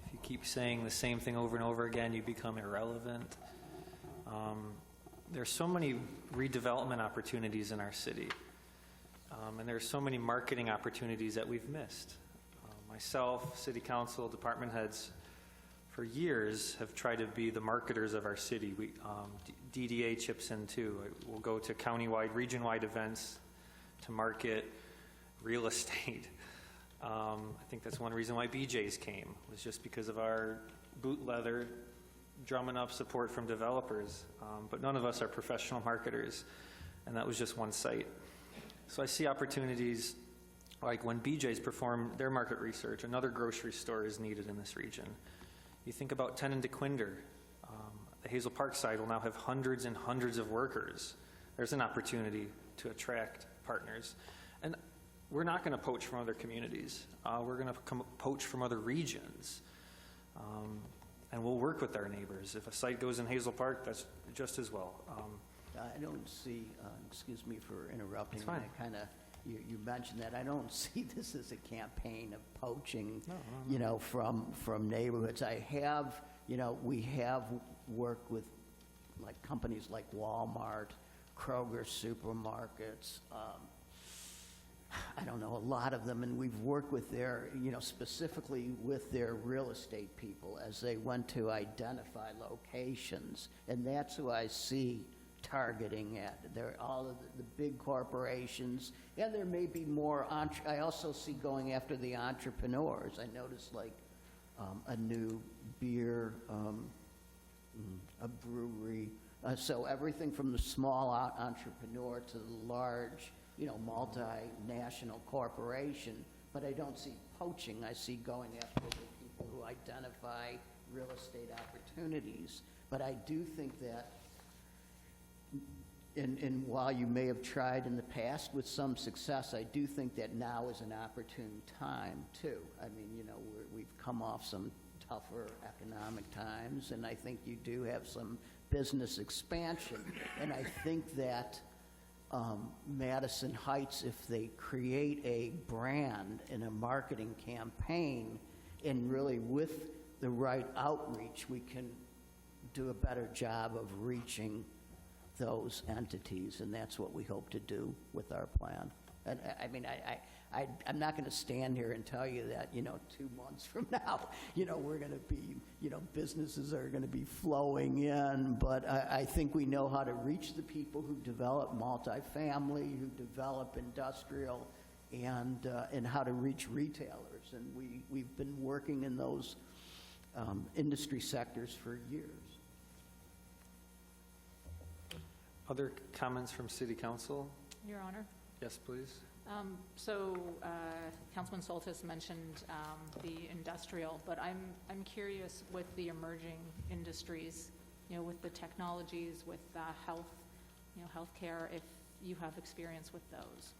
If you keep saying the same thing over and over again, you become irrelevant. There's so many redevelopment opportunities in our city, and there's so many marketing opportunities that we've missed. Myself, city council, department heads, for years have tried to be the marketers of our city. DDA chips in too. We'll go to countywide, region-wide events to market real estate. I think that's one reason why BJ's came, was just because of our boot leather drumming up support from developers. But none of us are professional marketers, and that was just one site. So I see opportunities like when BJ's perform their market research, another grocery store is needed in this region. You think about 10 and DeQuinder. The Hazel Park side will now have hundreds and hundreds of workers. There's an opportunity to attract partners. And we're not going to poach from other communities. We're going to poach from other regions. And we'll work with our neighbors. If a site goes in Hazel Park, that's just as well. I don't see, excuse me for interrupting. It's fine. You mentioned that. I don't see this as a campaign of poaching, No. From neighborhoods. I have, we have worked with like companies like Walmart, Kroger supermarkets, I don't know, a lot of them, and we've worked with their, specifically with their real estate people as they went to identify locations, and that's who I see targeting at. They're all of the big corporations, and there may be more, I also see going after the entrepreneurs. I noticed like a new beer, a brewery, so everything from the small entrepreneur to the large, multinational corporation, but I don't see poaching. I see going after the people who identify real estate opportunities. But I do think that, and while you may have tried in the past with some success, I do think that now is an opportune time, too. I mean, we've come off some tougher economic times, and I think you do have some business expansion. And I think that Madison Heights, if they create a brand and a marketing campaign, and really with the right outreach, we can do a better job of reaching those entities, and that's what we hope to do with our plan. And I mean, I'm not going to stand here and tell you that, 2 months from now, we're going to be, businesses are going to be flowing in, but I think we know how to reach the people who develop multifamily, who develop industrial, and how to reach retailers. And we've been working in those industry sectors for years. Other comments from City Council? Your Honor. Yes, please. Councilman Soltis mentioned the industrial, but I'm curious with the emerging industries, with the technologies, with health, healthcare, if you have experience with those.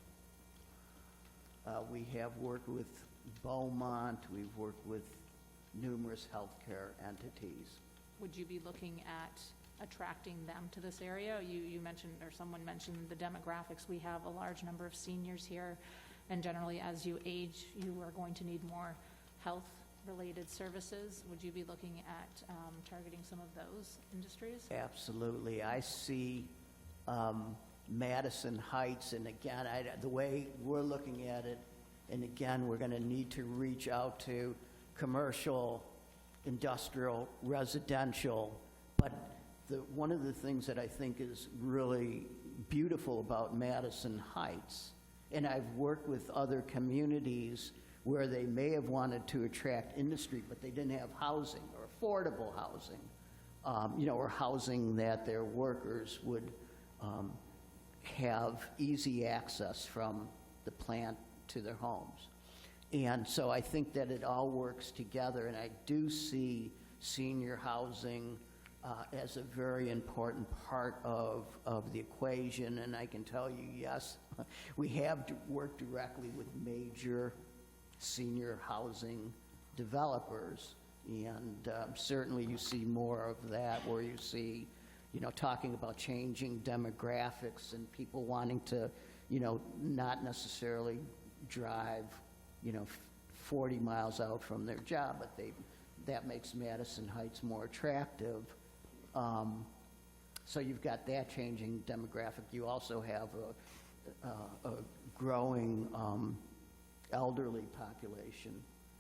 We have worked with Beaumont, we've worked with numerous healthcare entities. Would you be looking at attracting them to this area? You mentioned, or someone mentioned the demographics. We have a large number of seniors here, and generally as you age, you are going to need more health-related services. Would you be looking at targeting some of those industries? Absolutely. I see Madison Heights, and again, the way we're looking at it, and again, we're going to need to reach out to commercial, industrial, residential, but one of the things that I think is really beautiful about Madison Heights, and I've worked with other communities where they may have wanted to attract industry, but they didn't have housing or affordable housing, or housing that their workers would have easy access from the plant to their homes. And so I think that it all works together, and I do see senior housing as a very important part of the equation. And I can tell you, yes, we have worked directly with major senior housing developers, and certainly you see more of that where you see, talking about changing demographics and people wanting to, not necessarily drive, 40 miles out from their job, but that makes Madison Heights more attractive. So you've got that changing demographic. You also have a growing elderly population.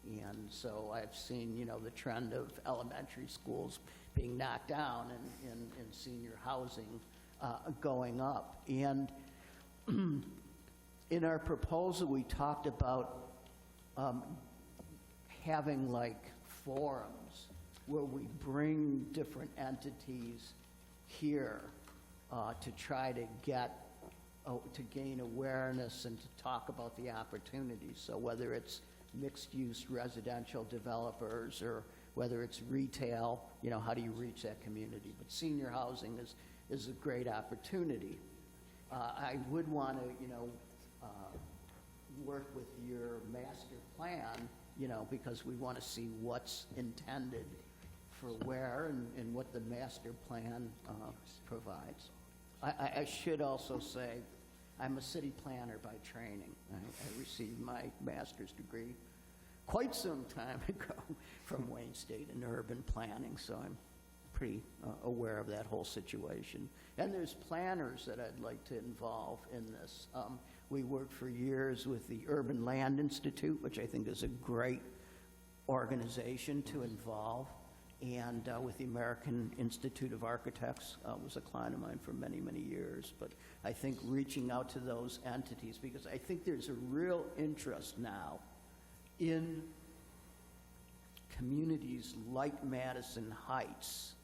And so I've seen, the trend of elementary schools being knocked down and senior housing going up. And in our proposal, we talked about having like forums where we bring different entities here to try to to gain awareness and to talk about the opportunities. So whether it's mixed-use residential developers or whether it's retail, how do you reach that community? But senior housing is a great opportunity. I would want to, work with your master plan, because we want to see what's intended for where and what the master plan provides. I should also say, I'm a city planner by training. I received my master's degree quite some time ago from Wayne State in urban planning, so I'm pretty aware of that whole situation. And there's planners that I'd like to involve in this. We worked for years with the Urban Land Institute, which I think is a great organization to involve, and with the American Institute of Architects, was a client of mine for many, many years. But I think reaching out to those entities, because I think there's a real interest now in communities like Madison Heights,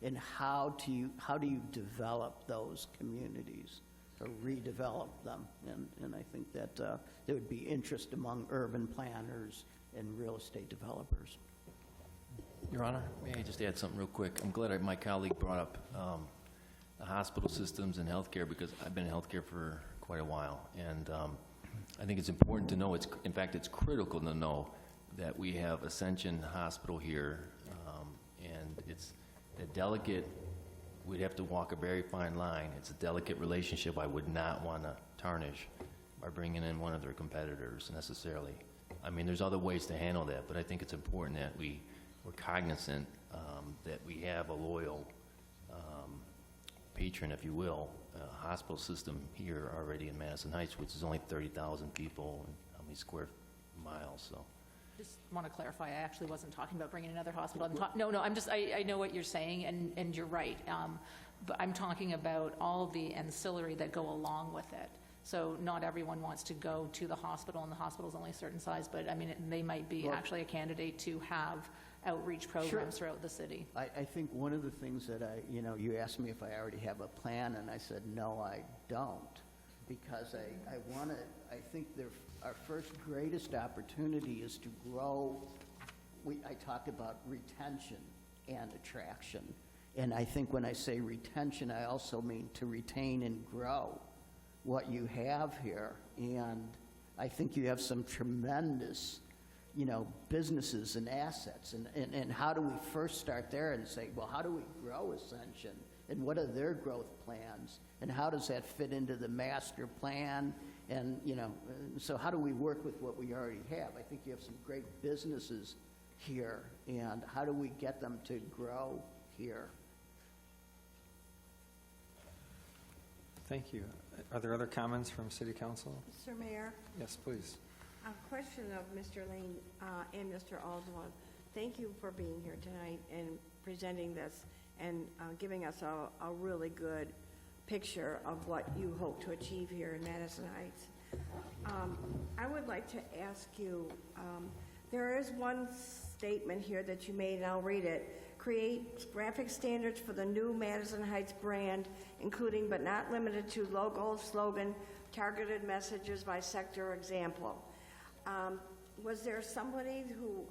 and how do you develop those communities or redevelop them? And I think that there would be interest among urban planners and real estate developers. Your Honor, may I just add something real quick? I'm glad my colleague brought up the hospital systems and healthcare, because I've been in healthcare for quite a while, and I think it's important to know, in fact, it's critical to know that we have Ascension Hospital here, and it's a delicate, we'd have to walk a very fine line. It's a delicate relationship I would not want to tarnish by bringing in one of their competitors necessarily. I mean, there's other ways to handle that, but I think it's important that we're cognizant that we have a loyal patron, if you will, hospital system here already in Madison Heights, which is only 30,000 people and how many square miles, so. Just want to clarify, I actually wasn't talking about bringing another hospital. I know what you're saying, and you're right. But I'm talking about all the ancillary that go along with it. So not everyone wants to go to the hospital, and the hospital's only a certain size, but I mean, they might be actually a candidate to have outreach programs throughout the city. I think one of the things that you asked me if I already have a plan, and I said, no, I don't, because I think our first greatest opportunity is to grow. I talked about retention and attraction, and I think when I say retention, I also mean to retain and grow what you have here. And I think you have some tremendous businesses and assets. And how do we first start there and say, well, how do we grow Ascension? And what are their growth plans? And how does that fit into the master plan? And, so how do we work with what we already have? I think you have some great businesses here. And how do we get them to grow here? Thank you. Are there other comments from City Council? Mr. Mayor, Yes, please. a question of Mr. Lane and Mr. Aldwell. Thank you for being here tonight and presenting this and giving us a really good picture of what you hope to achieve here in Madison Heights. I would like to ask you, there is one statement here that you made, and I'll read it. Create graphic standards for the new Madison Heights brand, including but not limited to logo, slogan, targeted messages by sector or example. Was there somebody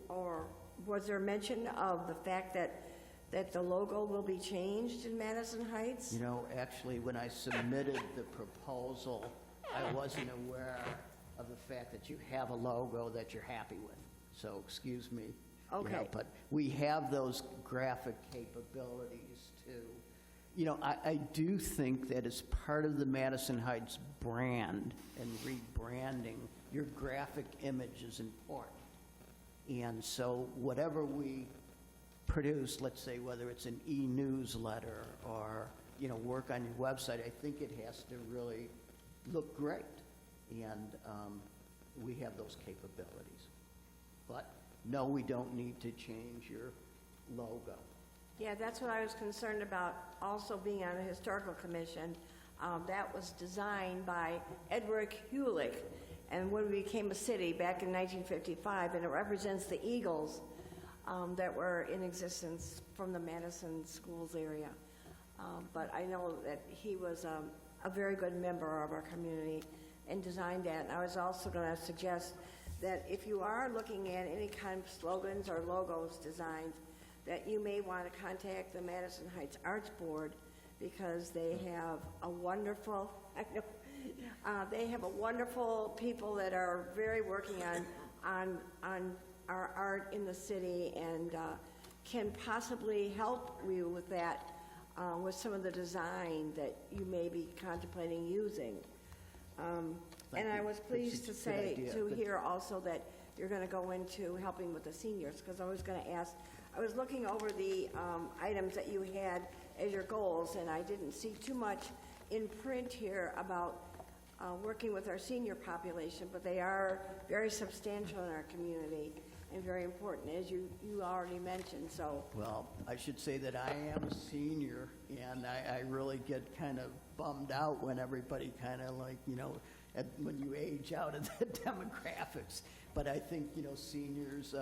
or was there mention of the fact that the logo will be changed in Madison Heights? Actually, when I submitted the proposal, I wasn't aware of the fact that you have a logo that you're happy with. So, excuse me. Okay. But we have those graphic capabilities too. I do think that as part of the Madison Heights brand and rebranding, your graphic image is important. And so whatever we produce, let's say whether it's an e-newsletter or, work on your website, I think it has to really look great. And we have those capabilities. But no, we don't need to change your logo. Yeah, that's what I was concerned about, also being on a historical commission. That was designed by Edward Hewlick, and when we became a city back in 1955, and it represents the Eagles that were in existence from the Madison schools area. But I know that he was a very good member of our community and designed that. And I was also going to suggest that if you are looking at any kind of slogans or logos designs, that you may want to contact the Madison Heights Arts Board, because they have a wonderful, people that are very working on our art in the city, and can possibly help you with that, with some of the design that you may be contemplating using. And I was pleased to hear also that you're going to go into helping with the seniors, because I was going to ask, I was looking over the items that you had as your goals, and I didn't see too much in print here about working with our senior population, but they are very substantial in our community and very important, as you already mentioned. So, well, I should say that I am a senior, and I really get kind of bummed out when everybody kind of like, when you age out of the demographics. But I think, seniors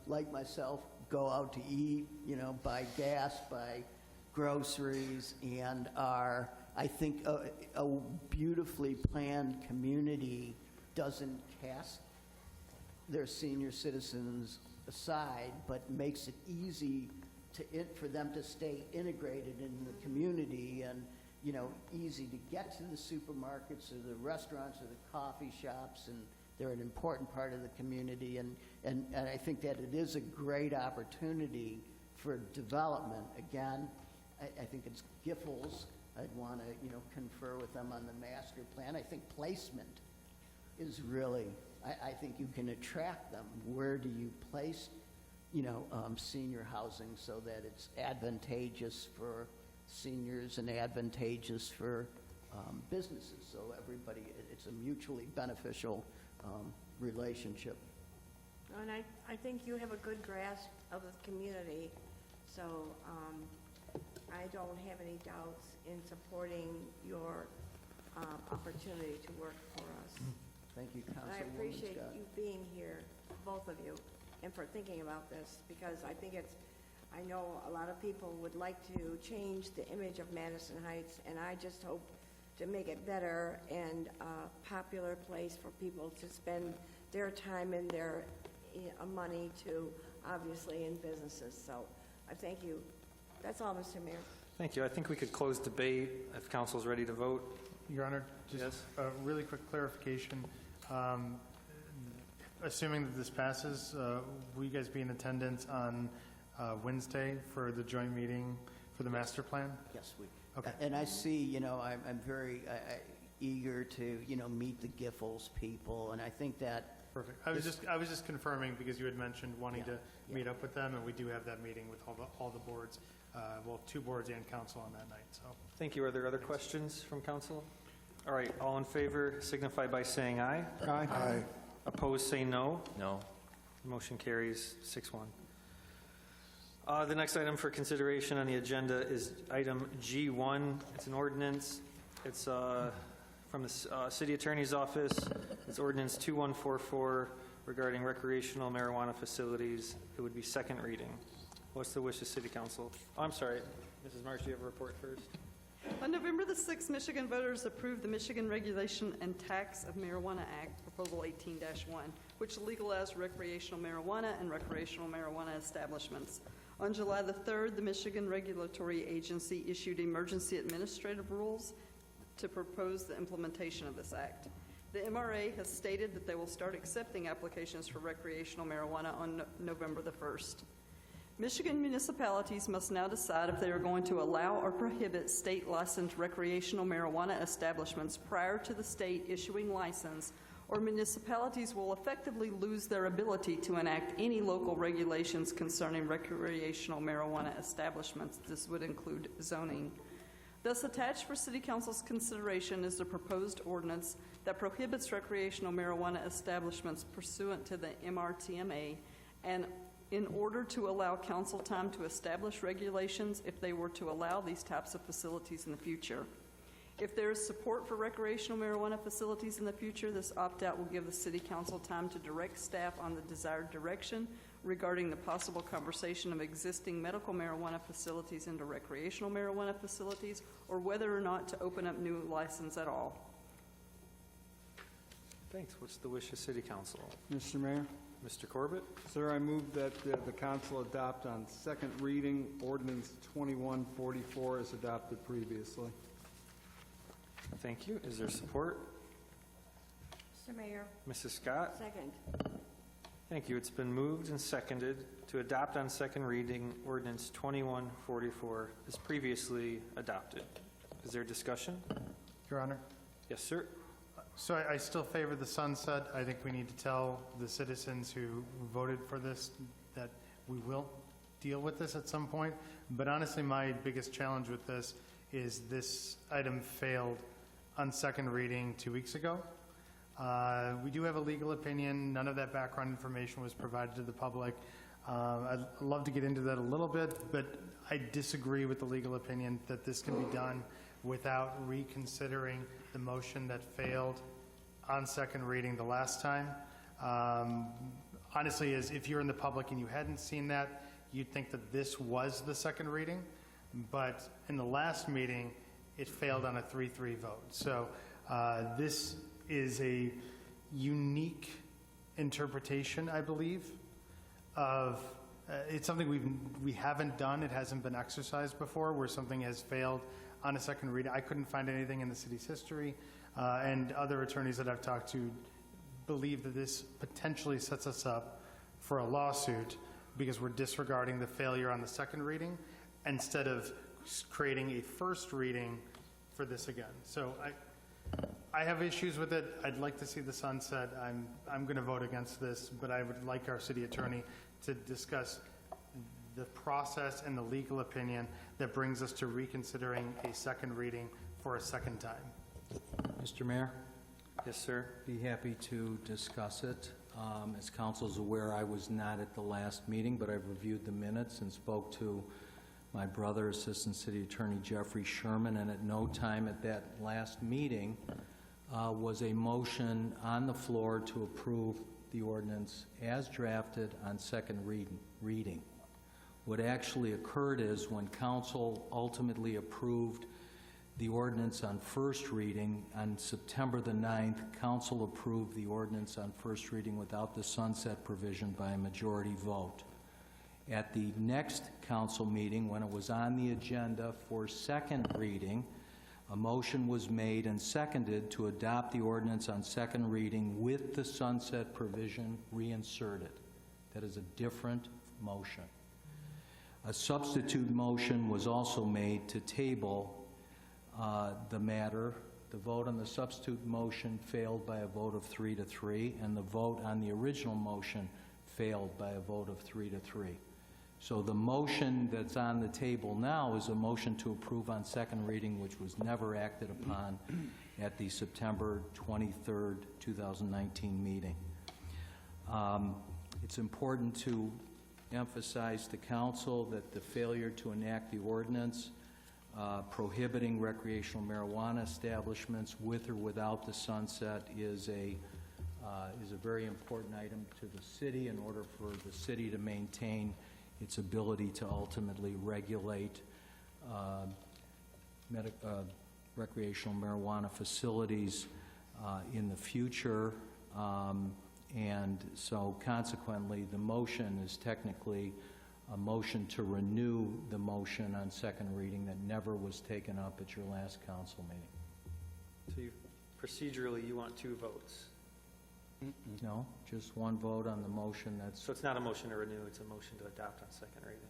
like myself go out to eat, buy gas, buy groceries, and are, I think, a beautifully planned community doesn't cast their senior citizens aside, but makes it easy for them to stay integrated in the community, and easy to get to the supermarkets or the restaurants or the coffee shops, and they're an important part of the community, and I think that it is a great opportunity for development. Again, I think it's Giffords. I'd want to, confer with them on the master plan. I think placement is really, I think you can attract them. Where do you place, senior housing so that it's advantageous for seniors and advantageous for businesses? So everybody, it's a mutually beneficial relationship. and I think you have a good grasp of the community, so I don't have any doubts in supporting your opportunity to work for us. Thank you, And I Councilwoman appreciate Scott. you being here, both of you, and for thinking about this, because I know a lot of people would like to change the image of Madison Heights, and I just hope to make it better and a popular place for people to spend their time and their money to, obviously, in businesses. So I thank you. That's all, Mr. Mayor. Thank you. I think we could close debate if council's ready to vote. Your Honor, just a really quick clarification. assuming that this passes, will you guys be in attendance on Wednesday for the joint meeting for the master plan? Yes, we. Okay. And I see, I'm very eager to, meet the Giffords people, and I think that. Perfect. I was just confirming because you had mentioned wanting to meet up with them, and we do have that meeting with all the boards, 2 boards and council on that night, so. Thank you. Are there other questions from council? All right, all in favor signify by saying aye. Aye. Aye. Opposed, say no. No. Motion carries 6-1. The next item for consideration on the agenda is item G1. It's an ordinance. It's from the city attorney's office. It's ordinance 2144 regarding recreational marijuana facilities. It would be second reading. What's the wish of city council? Oh, I'm sorry. Mrs. Marsh, do you have a report first? On November the 6th, Michigan voters approved the Michigan Regulation and Tax of Marijuana Act, Proposal 18-1, which legalized recreational marijuana and recreational marijuana establishments. On July the 3rd, the Michigan Regulatory Agency issued emergency administrative rules to propose the implementation of this act. The MRA has stated that they will start accepting applications for recreational marijuana on November the 1st. Michigan municipalities must now decide if they are going to allow or prohibit state-licensed recreational marijuana establishments prior to the state issuing license, or municipalities will effectively lose their ability to enact any local regulations concerning recreational marijuana establishments. This would include zoning. Thus, attached for City Council's consideration is the proposed ordinance that prohibits recreational marijuana establishments pursuant to the MRTMA, and in order to allow council time to establish regulations if they were to allow these types of facilities in the future. If there is support for recreational marijuana facilities in the future, this opt-out will give the City Council time to direct staff on the desired direction regarding the possible conversation of existing medical marijuana facilities into recreational marijuana facilities, or whether or not to open up new license at all. Thanks. What's the wish of city council? Mr. Mayor? Mr. Corbett? Sir, I move that the council adopt on second reading ordinance 2144 as adopted previously. Thank you. Is there support? Mr. Mayor. Mrs. Scott? Second. Thank you. It's been moved and seconded to adopt on second reading ordinance 2144 as previously adopted. Is there discussion? Your Honor? Yes, sir. So I still favor the sunset. I think we need to tell the citizens who voted for this that we will deal with this at some point. But honestly, my biggest challenge with this is this item failed on second reading 2 weeks ago. We do have a legal opinion. None of that background information was provided to the public. I'd love to get into that a little bit, but I disagree with the legal opinion that this can be done without reconsidering the motion that failed on second reading the last time. Honestly, if you're in the public and you hadn't seen that, you'd think that this was the second reading. But in the last meeting, it failed on a 3-3 vote. So this is a unique interpretation, I believe, of it's something we haven't done. It hasn't been exercised before, where something has failed on a second reading. I couldn't find anything in the city's history, and other attorneys that I've talked to believe that this potentially sets us up for a lawsuit because we're disregarding the failure on the second reading instead of creating a first reading for this again. So I have issues with it. I'd like to see the sunset. I'm going to vote against this, but I would like our city attorney to discuss the process and the legal opinion that brings us to reconsidering a second reading for a second time. Mr. Mayor? Yes, sir. Be happy to discuss it. As council's aware, I was not at the last meeting, but I've reviewed the minutes and spoke to my brother, Assistant City Attorney Jeffrey Sherman, and at no time at that last meeting was a motion on the floor to approve the ordinance as drafted on second reading. What actually occurred is when council ultimately approved the ordinance on first reading on September the 9th, council approved the ordinance on first reading without the sunset provision by a majority vote. At the next council meeting, when it was on the agenda for second reading, A motion was made and seconded to adopt the ordinance on second reading with the sunset provision reinserted. That is a different motion. A substitute motion was also made to table the matter. The vote on the substitute motion failed by a vote of 3-3, and the vote on the original motion failed by a vote of 3-3. So the motion that's on the table now is a motion to approve on second reading, which was never acted upon at the September 23rd, 2019 meeting. It's important to emphasize to council that the failure to enact the ordinance prohibiting recreational marijuana establishments with or without the sunset is a very important item to the city in order for the city to maintain its ability to ultimately regulate recreational marijuana facilities in the future. And so consequently, the motion is technically a motion to renew the motion on second reading that never was taken up at your last council meeting. So procedurally, you want 2 votes? No, just one vote on the motion that's... So it's not a motion to renew, it's a motion to adopt on second reading.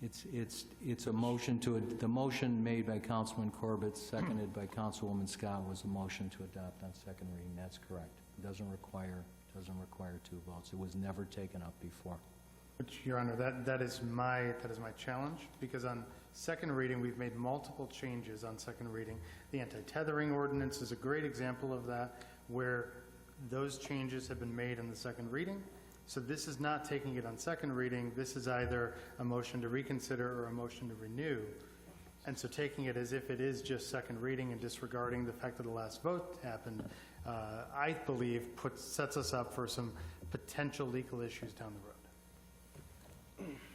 It's a motion to, the motion made by Councilman Corbett, seconded by Councilwoman Scott, was a motion to adopt on second reading. That's correct. It doesn't require 2 votes. It was never taken up before. But, Your Honor, that is my challenge, because on second reading, we've made multiple changes on second reading. The anti-tethering ordinance is a great example of that, where those changes have been made in the second reading. So this is not taking it on second reading. This is either a motion to reconsider or a motion to renew. And so taking it as if it is just second reading and disregarding the fact that the last vote happened, I believe sets us up for some potential legal issues down the road.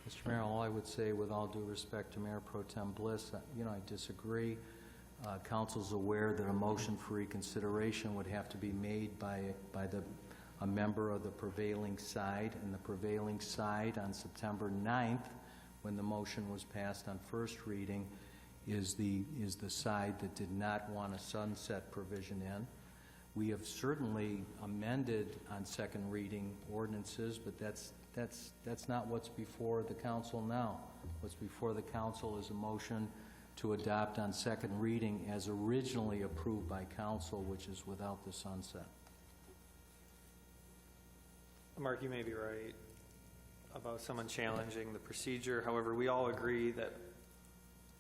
Mr. Mayor, all I would say, with all due respect to Mayor Pro Tem Bliss, I disagree. Council's aware that a motion for reconsideration would have to be made by a member of the prevailing side, and the prevailing side on September 9th, when the motion was passed on first reading, is the side that did not want a sunset provision in. We have certainly amended on second reading ordinances, but that's not what's before the council now. What's before the council is a motion to adopt on second reading as originally approved by council, which is without the sunset. Mark, you may be right about someone challenging the procedure. However, we all agree that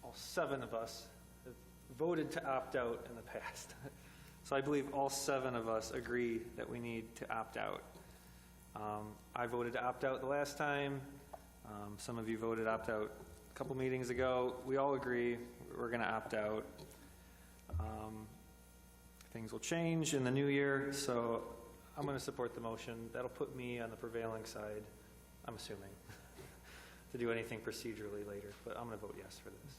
all 7 of us have voted to opt out in the past. So I believe all 7 of us agree that we need to opt out. I voted to opt out the last time. Some of you voted opt out a couple meetings ago. We all agree we're going to opt out. Things will change in the new year, so I'm going to support the motion. That'll put me on the prevailing side, I'm assuming, to do anything procedurally later, but I'm going to vote yes for this.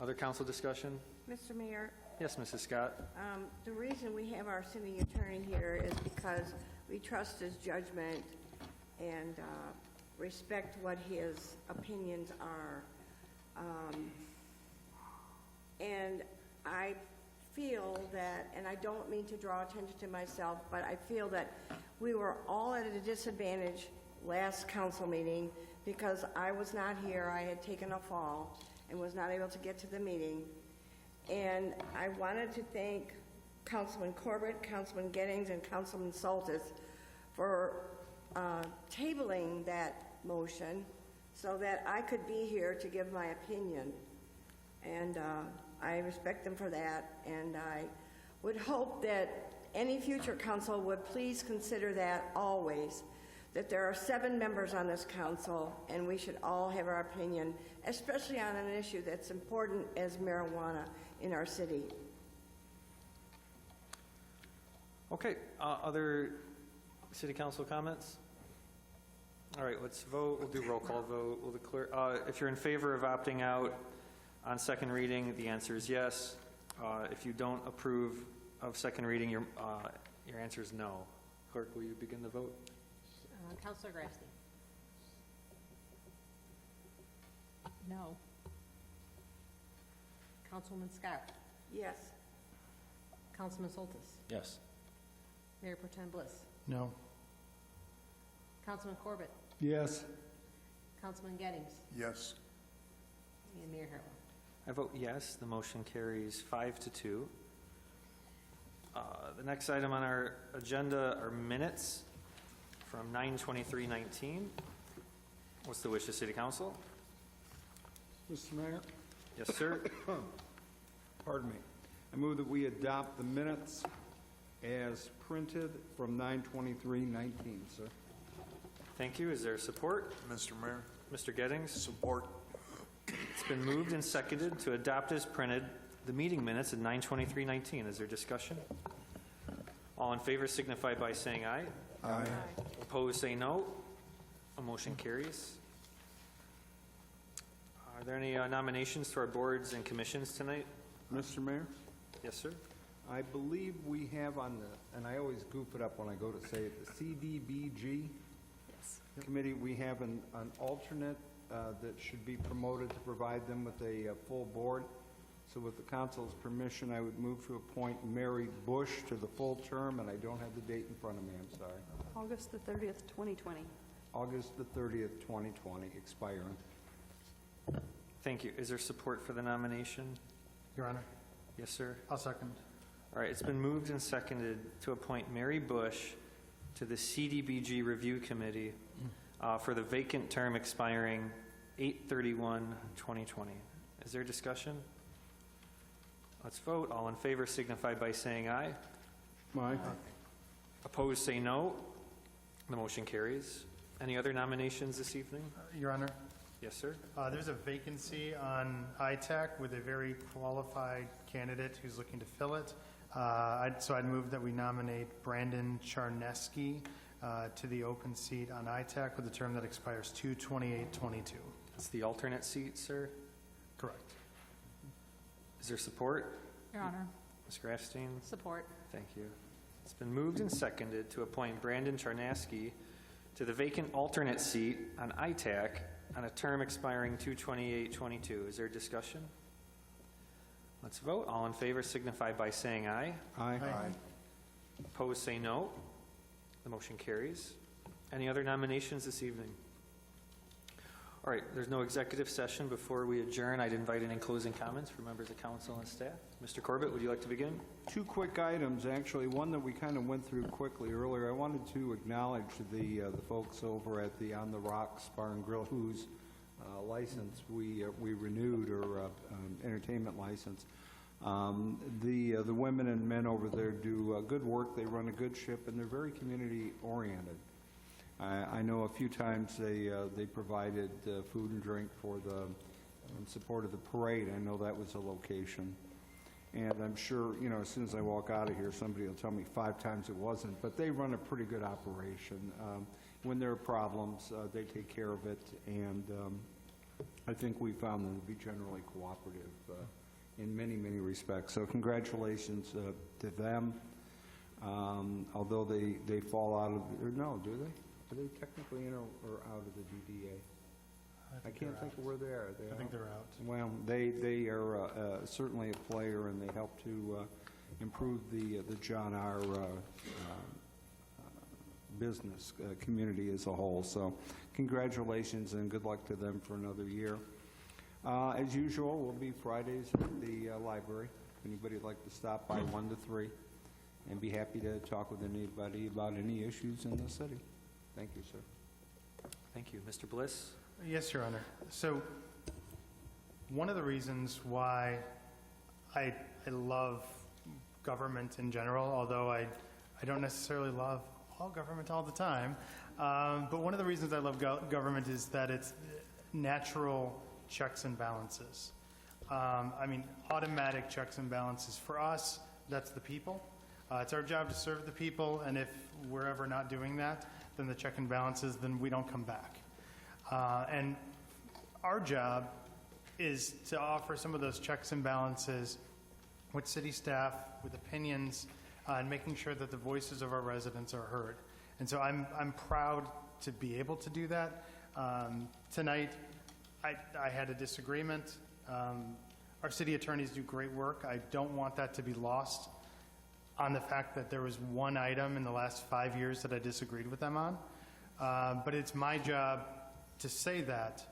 Other council discussion? Mr. Mayor, Yes, Mrs. Scott. the reason we have our city attorney here is because we trust his judgment and respect what his opinions are. And I feel that, and I don't mean to draw attention to myself, but I feel that we were all at a disadvantage last council meeting because I was not here. I had taken a fall and was not able to get to the meeting. And I wanted to thank Councilman Corbett, Councilman Gettings, and Councilman Soltis for tabling that motion so that I could be here to give my opinion. And I respect them for that, and I would hope that any future council would please consider that always, that there are 7 members on this council, and we should all have our opinion, especially on an issue that's important as marijuana in our city. Okay, other city council comments? All right, let's vote. We'll do roll call vote. We'll declare, if you're in favor of opting out on second reading, the answer is yes. If you don't approve of second reading, your answer is no. Clerk, will you begin the vote? Councilor Grassley. No. Councilwoman Scarf, Yes. Councilman Soltis, Yes. Mayor Pro Tem Bliss, No. Councilman Corbett, Yes. Councilman Gettings, Yes. and Mayor Harrell. I vote yes. The motion carries 5-2. The next item on our agenda are minutes from 9/23/19. What's the wish of City Council? Mr. Mayor? Yes, sir. Pardon me. I move that we adopt the minutes as printed from 9/23/19, sir. Thank you. Is there support? Mr. Mayor? Mr. Gettings? Support. It's been moved and seconded to adopt as printed the meeting minutes at 9/23/19. Is there discussion? All in favor signify by saying aye. Aye. Opposed, say no. A motion carries. Are there any nominations to our boards and commissions tonight? Mr. Mayor? Yes, sir. I believe we have on the, and I always goof it up when I go to say it, the CDBG committee, we have an alternate that should be promoted to provide them with a full board. So with the council's permission, I would move to appoint Mary Bush to the full term, and I don't have the date in front of me, I'm sorry. August the 30th, 2020. August the 30th, 2020, expiring. Thank you. Is there support for the nomination? Your Honor, Yes, sir. I'll second. All right, it's been moved and seconded to appoint Mary Bush to the CDBG Review Committee for the vacant term expiring 8/31/2020. Is there discussion? Let's vote. All in favor signify by saying aye. Aye. Opposed, say no. The motion carries. Any other nominations this evening? Your Honor, Yes, sir. there's a vacancy on ITAC with a very qualified candidate who's looking to fill it. So I'd move that we nominate Brandon Charneski to the open seat on ITAC with a term that expires 2/28/22. It's the alternate seat, sir. Correct. Is there support? Your Honor. Ms. Grafstein? Support. Thank you. It's been moved and seconded to appoint Brandon Charneski to the vacant alternate seat on ITAC on a term expiring 2/28/22. Is there discussion? Let's vote. All in favor signify by saying aye. Aye. Opposed, say no. The motion carries. Any other nominations this evening? All right, there's no executive session. Before we adjourn, I'd invite any closing comments from members of council and staff. Mr. Corbett, would you like to begin? Two quick items, actually. One that we kind of went through quickly earlier. I wanted to acknowledge the folks over at the On the Rocks Bar and Grill whose license we renewed, or entertainment license. The women and men over there do good work. They run a good ship, and they're very community oriented. I know a few times they provided food and drink for in support of the parade. I know that was a location. And I'm sure, as soon as I walk out of here, somebody will tell me 5 times it wasn't. But they run a pretty good operation. When there are problems, they take care of it. And I think we found them to be generally cooperative in many, many respects. So congratulations to them. Although they fall out of, or no, do they? Are they technically in or out of the DDA? I can't think of where they are. I think they're out. Well, they are certainly a player, and they help to improve the John R. business community as a whole. So congratulations and good luck to them for another year. As usual, we'll be Fridays at the library. If anybody would like to stop by 1 to 3, and be happy to talk with anybody about any issues in the city. Thank you, sir. Thank you. Mr. Bliss? Yes, Your Honor. So one of the reasons why I love government in general, although I don't necessarily love all government all the time, but one of the reasons I love government is that it's natural checks and balances. Automatic checks and balances. For us, that's the people. It's our job to serve the people, and if we're ever not doing that, then the check and balances, then we don't come back. And our job is to offer some of those checks and balances with city staff, with opinions, and making sure that the voices of our residents are heard. And so I'm proud to be able to do that. Tonight, I had a disagreement. Our city attorneys do great work. I don't want that to be lost on the fact that there was one item in the last 5 years that I disagreed with them on. But it's my job to say that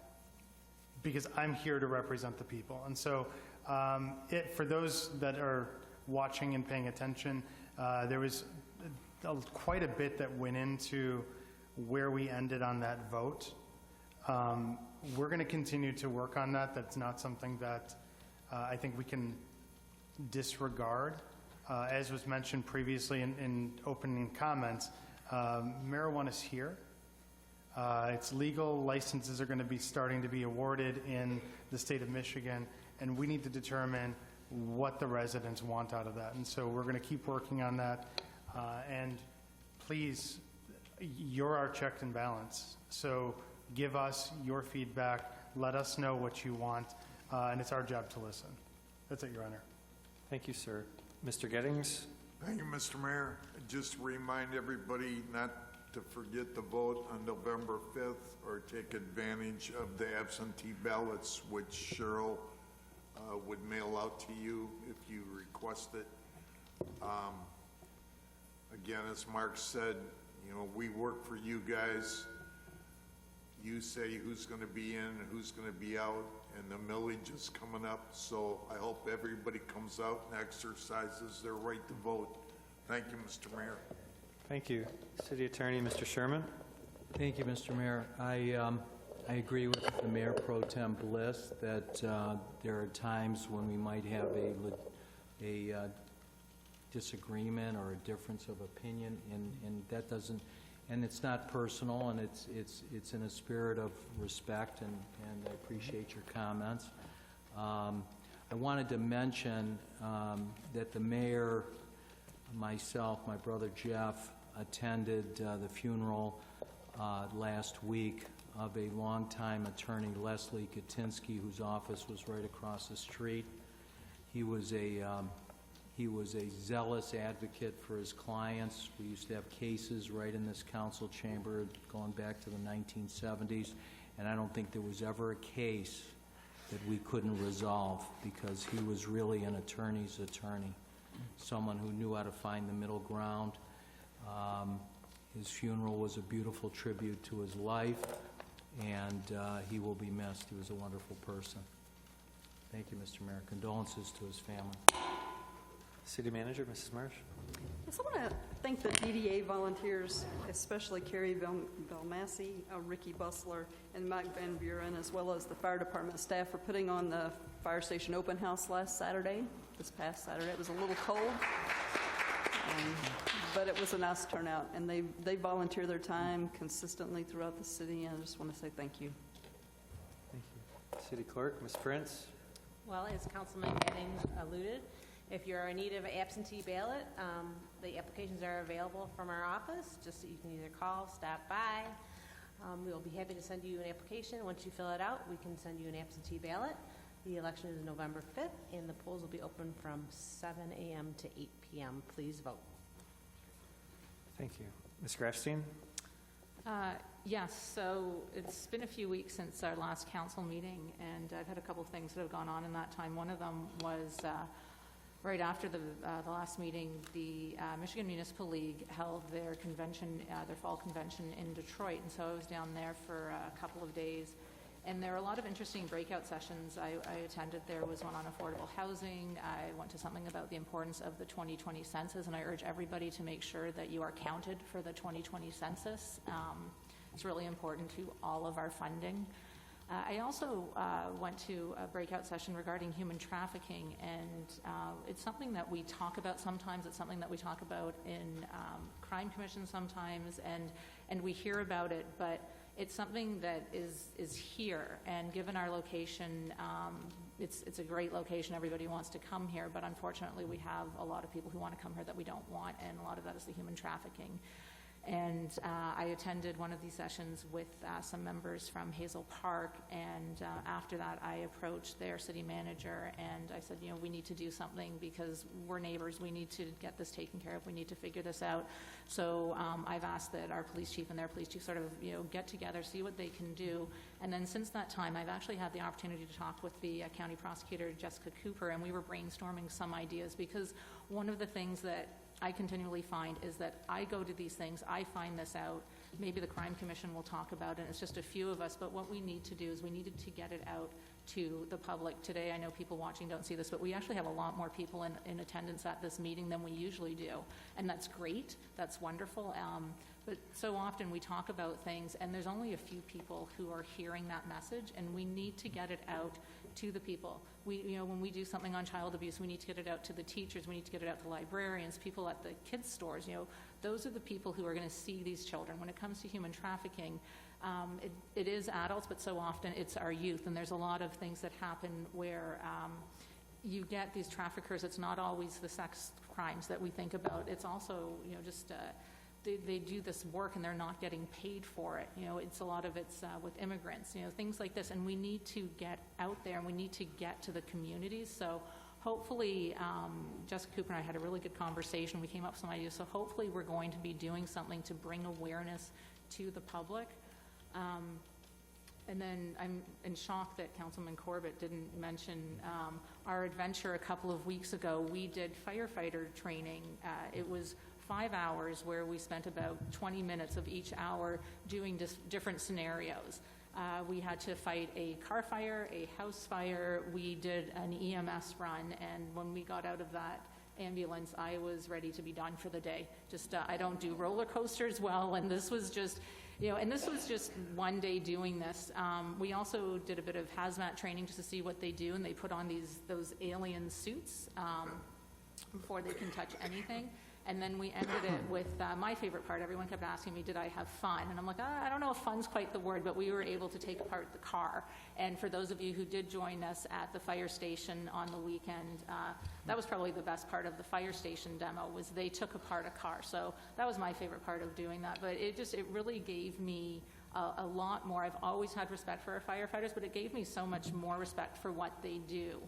because I'm here to represent the people. And so for those that are watching and paying attention, there was quite a bit that went into where we ended on that vote. We're going to continue to work on that. That's not something that I think we can disregard. As was mentioned previously in opening comments, marijuana is here. It's legal. Licenses are going to be starting to be awarded in the state of Michigan, and we need to determine what the residents want out of that. And so we're going to keep working on that. And please, you're our check and balance. So give us your feedback. Let us know what you want, and it's our job to listen. That's it, Your Honor. Thank you, sir. Mr. Gettings? Thank you, Mr. Mayor. Just remind everybody not to forget to vote on November 5th or take advantage of the absentee ballots, which Cheryl would mail out to you if you request it. Again, as Mark said, you know, we work for you guys. You say who's going to be in and who's going to be out, and the millage is coming up, so I hope everybody comes out and exercises their right to vote. Thank you, Mr. Mayor. Thank you. City Attorney, Mr. Sherman? Thank you, Mr. Mayor. I agree with the Mayor Pro Tem Bliss that there are times when we might have a disagreement or a difference of opinion, and that doesn't, and it's not personal, and it's in a spirit of respect, and I appreciate your comments. I wanted to mention that the mayor, myself, my brother Jeff, attended the funeral last week of a longtime attorney, Leslie Katinsky, whose office was right across the street. He was a zealous advocate for his clients. We used to have cases right in this council chamber going back to the 1970s, and I don't think there was ever a case that we couldn't resolve because he was really an attorney's attorney, someone who knew how to find the middle ground. His funeral was a beautiful tribute to his life, and he will be missed. He was a wonderful person. Thank you, Mr. Mayor. Condolences to his family. City Manager, Mrs. Marsh? Yes, I want to thank the DDA volunteers, especially Carrie Belmassi, Ricky Bustler, and Mike Van Buren, as well as the fire department staff for putting on the fire station open house last Saturday, this past Saturday. It was a little cold, but it was a nice turnout, and they volunteer their time consistently throughout the city, and I just want to say thank you. Thank you. City Clerk, Ms. Prince? Well, as Councilman Gettings alluded, if you're in need of an absentee ballot, the applications are available from our office, just so you can either call, stop by. We will be happy to send you an application. Once you fill it out, we can send you an absentee ballot. The election is November 5th, and the polls will be open from 7 a.m. to 8 p.m. Please vote. Thank you. Ms. Grafstein? Yes, so it's been a few weeks since our last council meeting, and I've had a couple of things that have gone on in that time. One of them was right after the last meeting, the Michigan Municipal League held their convention, their fall convention in Detroit, and so I was down there for a couple of days. And there were a lot of interesting breakout sessions I attended. There was one on affordable housing. I went to something about the importance of the 2020 census, and I urge everybody to make sure that you are counted for the 2020 census. It's really important to all of our funding. I also went to a breakout session regarding human trafficking, and it's something that we talk about sometimes. It's something that we talk about in crime commission sometimes, and we hear about it, but it's something that is here, and given our location, it's a great location. Everybody wants to come here, but unfortunately we have a lot of people who want to come here that we don't want, and a lot of that is the human trafficking. And I attended one of these sessions with some members from Hazel Park, and after that, I approached their city manager, and I said, we need to do something because we're neighbors. We need to get this taken care of. We need to figure this out. So I've asked that our police chief and their police chief sort of, get together, see what they can do. And then since that time, I've actually had the opportunity to talk with the county prosecutor, Jessica Cooper, and we were brainstorming some ideas, because one of the things that I continually find is that I go to these things, I find this out, maybe the Crime Commission will talk about it, and it's just a few of us, but what we need to do is we needed to get it out to the public. Today, I know people watching don't see this, but we actually have a lot more people in attendance at this meeting than we usually do, and that's great, that's wonderful, but so often we talk about things, and there's only a few people who are hearing that message, and we need to get it out to the people. When we do something on child abuse, we need to get it out to the teachers, we need to get it out to librarians, people at the kids' stores. Those are the people who are going to see these children. When it comes to human trafficking, it is adults, but so often it's our youth, and there's a lot of things that happen where you get these traffickers. It's not always the sex crimes that we think about. It's also, just they do this work and they're not getting paid for it. It's a lot of it's with immigrants, things like this. And we need to get out there and we need to get to the communities. So hopefully, Jessica Cooper and I had a really good conversation. We came up with some ideas. So hopefully we're going to be doing something to bring awareness to the public. And then I'm in shock that Councilman Corbett didn't mention our adventure a couple of weeks ago. We did firefighter training. It was 5 hours where we spent about 20 minutes of each hour doing different scenarios. We had to fight a car fire, a house fire. We did an EMS run, and when we got out of that ambulance, I was ready to be done for the day. I don't do roller coasters well, and this was just, and this was just one day doing this. We also did a bit of hazmat training just to see what they do, and they put on those alien suits before they can touch anything. And then we ended it with my favorite part. Everyone kept asking me, did I have fun? And I'm like, I don't know if fun's quite the word, but we were able to take apart the car. And for those of you who did join us at the fire station on the weekend, that was probably the best part of the fire station demo, was they took apart a car. So that was my favorite part of doing that. But it really gave me a lot more. I've always had respect for our firefighters, but it gave me so much more respect for what they do.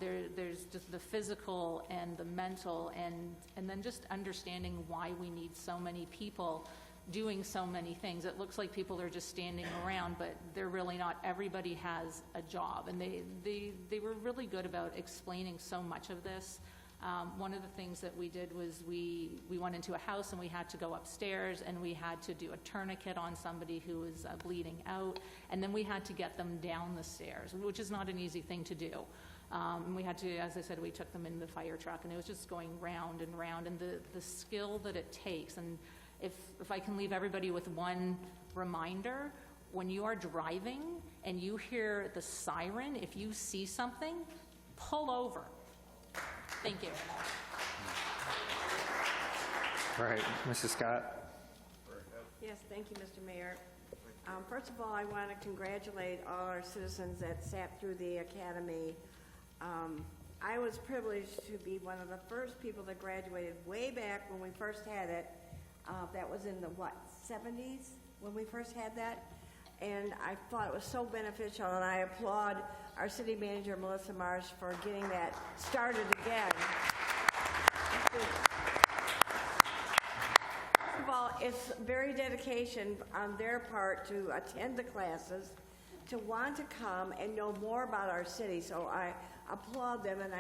There's just the physical and the mental, and then just understanding why we need so many people doing so many things. It looks like people are just standing around, but they're really not. Everybody has a job, and they were really good about explaining so much of this. One of the things that we did was we went into a house and we had to go upstairs and we had to do a tourniquet on somebody who was bleeding out, and then we had to get them down the stairs, which is not an easy thing to do. And we had to, as I said, we took them in the fire truck, and it was just going round and round, and the skill that it takes. And if I can leave everybody with one reminder, when you are driving and you hear the siren, if you see something, pull over. Thank you. All right, Mrs. Scott. Yes, thank you, Mr. Mayor. First of all, I want to congratulate all our citizens that sat through the academy. I was privileged to be one of the first people that graduated way back when we first had it. That was in the, 70s when we first had that? And I thought it was so beneficial, and I applaud our city manager, Melissa Marsh, for getting that started again. First of all, it's very dedication on their part to attend the classes, to want to come and know more about our city. So I applaud them, and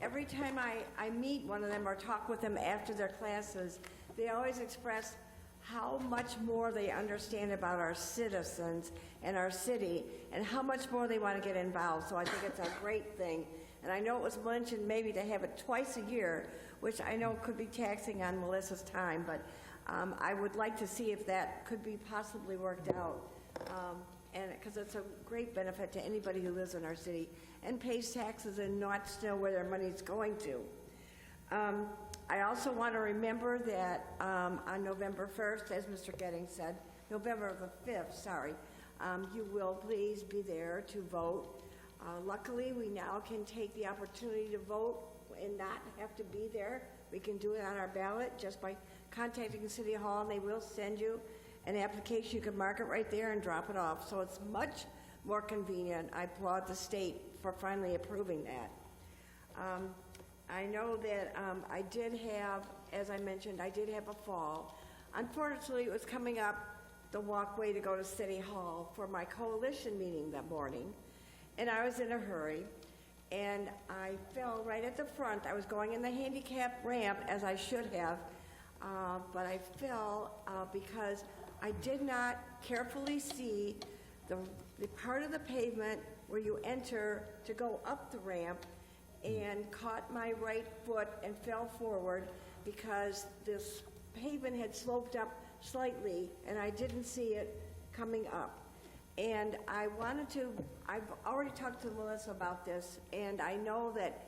every time I meet one of them or talk with them after their classes, they always express how much more they understand about our citizens and our city, and how much more they want to get involved. So I think it's a great thing. And I know it was mentioned maybe to have it twice a year, which I know could be taxing on Melissa's time, but I would like to see if that could be possibly worked out. And because it's a great benefit to anybody who lives in our city and pays taxes and not know where their money's going to. I also want to remember that on November 1st, as Mr. Gettings said, November the 5th, sorry, you will please be there to vote. Luckily, we now can take the opportunity to vote and not have to be there. We can do it on our ballot just by contacting City Hall, and they will send you an application. You can mark it right there and drop it off. So it's much more convenient. I applaud the state for finally approving that. I know that I did have, as I mentioned, I did have a fall. Unfortunately, it was coming up the walkway to go to City Hall for my coalition meeting that morning, and I was in a hurry, and I fell right at the front. I was going in the handicap ramp, as I should have, but I fell because I did not carefully see the part of the pavement where you enter to go up the ramp, and caught my right foot and fell forward because this pavement had sloped up slightly and I didn't see it coming up. And I've already talked to Melissa about this, and I know that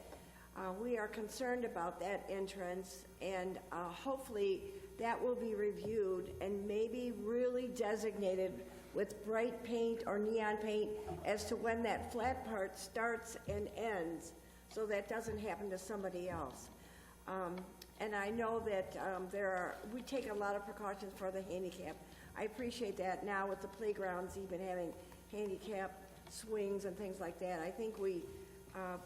we are concerned about that entrance, and hopefully that will be reviewed and maybe really designated with bright paint or neon paint as to when that flat part starts and ends, so that doesn't happen to somebody else. And I know that we take a lot of precautions for the handicap. I appreciate that now with the playgrounds even having handicap swings and things like that. I think we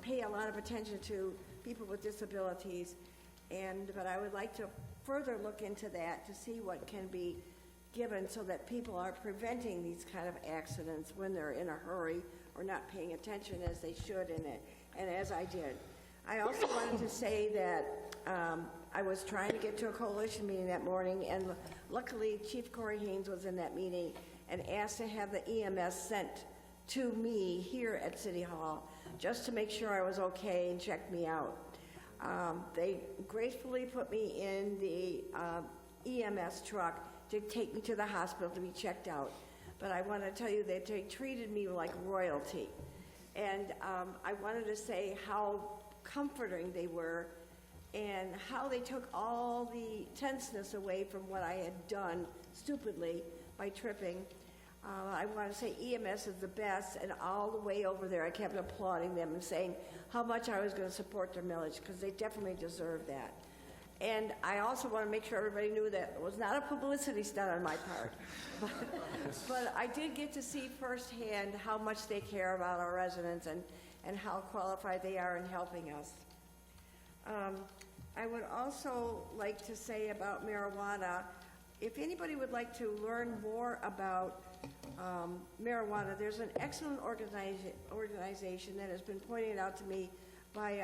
pay a lot of attention to people with disabilities, but I would like to further look into that to see what can be given so that people are preventing these kind of accidents when they're in a hurry or not paying attention as they should and as I did. I also wanted to say that I was trying to get to a coalition meeting that morning, and luckily Chief Corey Haynes was in that meeting and asked to have the EMS sent to me here at City Hall just to make sure I was okay and checked me out. They gracefully put me in the EMS truck to take me to the hospital to be checked out. But I want to tell you that they treated me like royalty. And I wanted to say how comforting they were and how they took all the tenseness away from what I had done stupidly by tripping. I want to say EMS is the best, and all the way over there I kept applauding them and saying how much I was going to support their millage, because they definitely deserve that. And I also want to make sure everybody knew that it was not a publicity stunt on my part. But I did get to see firsthand how much they care about our residents and how qualified they are in helping us. I would also like to say about marijuana, if anybody would like to learn more about marijuana, there's an excellent organization that has been pointed out to me by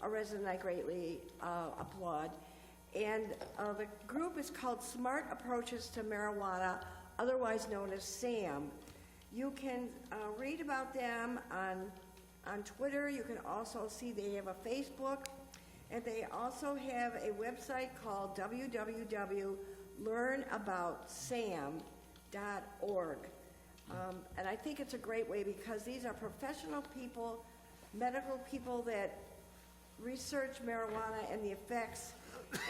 a resident I greatly applaud. And the group is called Smart Approaches to Marijuana, otherwise known as SAM. You can read about them on Twitter. You can also see they have a Facebook, and they also have a website called www.learnaboutsam.org. And I think it's a great way because these are professional people, medical people that research marijuana and the effects.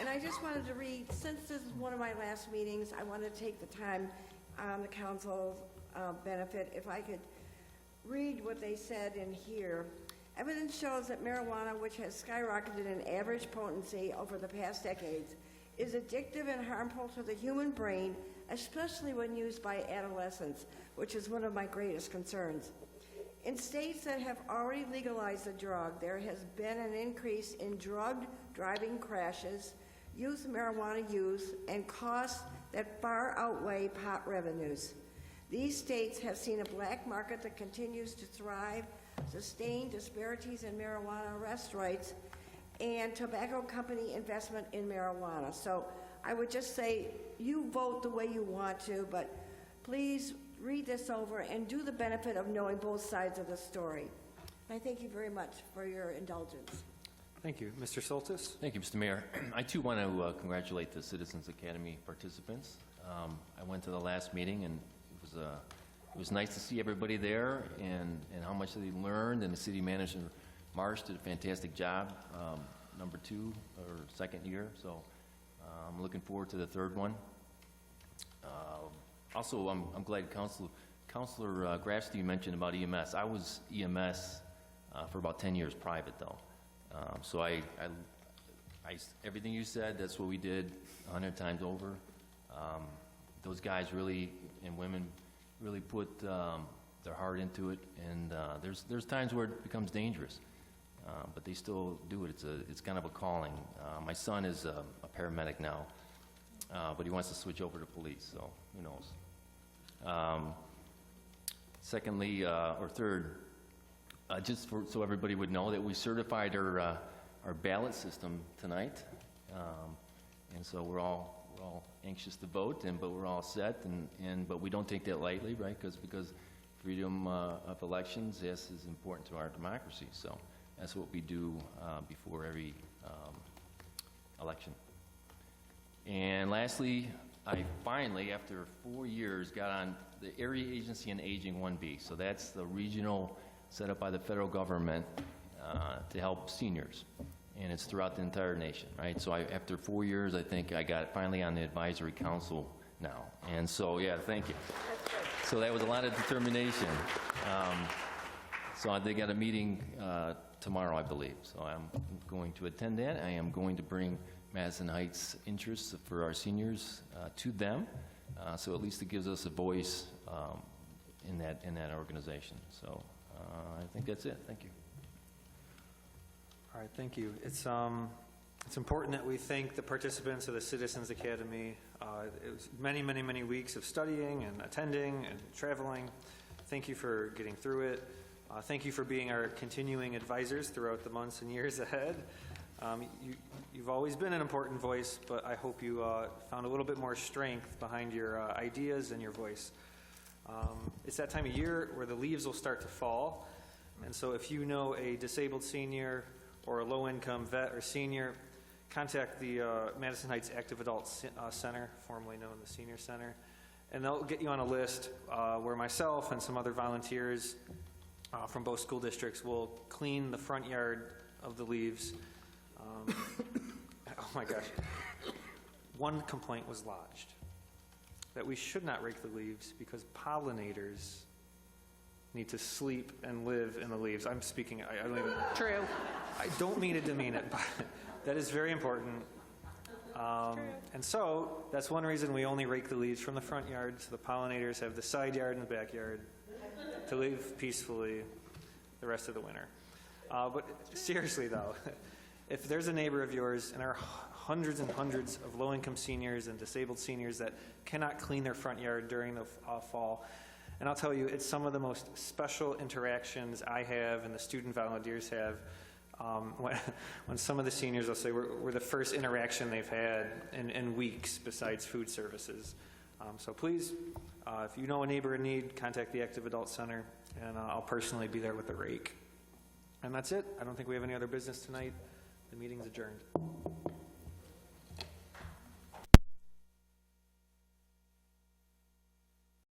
And I just wanted to read, since this is one of my last meetings, I want to take the time on the council's benefit, if I could read what they said in here. Evidence shows that marijuana, which has skyrocketed in average potency over the past decades, is addictive and harmful to the human brain, especially when used by adolescents, which is one of my greatest concerns. In states that have already legalized the drug, there has been an increase in drug driving crashes, youth marijuana use, and costs that far outweigh pot revenues. These states have seen a black market that continues to thrive, sustained disparities in marijuana arrest rates, and tobacco company investment in marijuana. So I would just say, you vote the way you want to, but please read this over and do the benefit of knowing both sides of the story. I thank you very much for your indulgence. Thank you. Mr. Soltis? Thank you, Mr. Mayor. I too want to congratulate the Citizens Academy participants. I went to the last meeting, and it was nice to see everybody there and how much they learned, and the city manager, Marsh, did a fantastic job, number 2 or second year, so I'm looking forward to the third one. Also, I'm glad Councilor Grafstein mentioned about EMS. I was EMS for about 10 years private, though. So I everything you said, that's what we did 100 times over. Those guys really, and women, really put their heart into it, and there's times where it becomes dangerous, but they still do it. It's kind of a calling. My son is a paramedic now, but he wants to switch over to police, so who knows. Secondly, or third, so everybody would know that we certified our ballot system tonight, and so we're all anxious to vote, but we're all set, but we don't take that lightly, right? Because freedom of elections, yes, is important to our democracy. So that's what we do before every election. And lastly, I finally, after 4 years, got on the Area Agency on Aging 1B. So that's the regional set up by the federal government to help seniors. And it's throughout the entire nation, right? So after 4 years, I think I got finally on the advisory council now. And so, yeah, thank you. So that was a lot of determination. So they got a meeting tomorrow, I believe. So I'm going to attend that. I am going to bring Madison Heights interests for our seniors to them. So at least it gives us a voice in that organization. So I think that's it. Thank you. All right, thank you. It's important that we thank the participants of the Citizens Academy. It was many weeks of studying and attending and traveling. Thank you for getting through it. Thank you for being our continuing advisors throughout the months and years ahead. You've always been an important voice, but I hope you found a little bit more strength behind your ideas and your voice. It's that time of year where the leaves will start to fall, and so if you know a disabled senior or a low-income vet or senior, contact the Madison Heights Active Adult Center, formerly known as the Senior Center, and they'll get you on a list where myself and some other volunteers from both school districts will clean the front yard of the leaves. Oh my gosh. One complaint was lodged that we should not rake the leaves because pollinators need to sleep and live in the leaves. I'm speaking, I don't even... True. I don't mean to demean it, but that is very important. And so that's one reason we only rake the leaves from the front yard, so the pollinators have the side yard and the backyard to live peacefully the rest of the winter. But seriously, though, if there's a neighbor of yours, and there are hundreds and hundreds of low-income seniors and disabled seniors that cannot clean their front yard during the fall, and I'll tell you, it's some of the most special interactions I have and the student volunteers have when some of the seniors will say we're the first interaction they've had in weeks besides food services. So please, if you know a neighbor in need, contact the Active Adult Center, and I'll personally be there with the rake. And that's it. I don't think we have any other business tonight. The meeting's adjourned.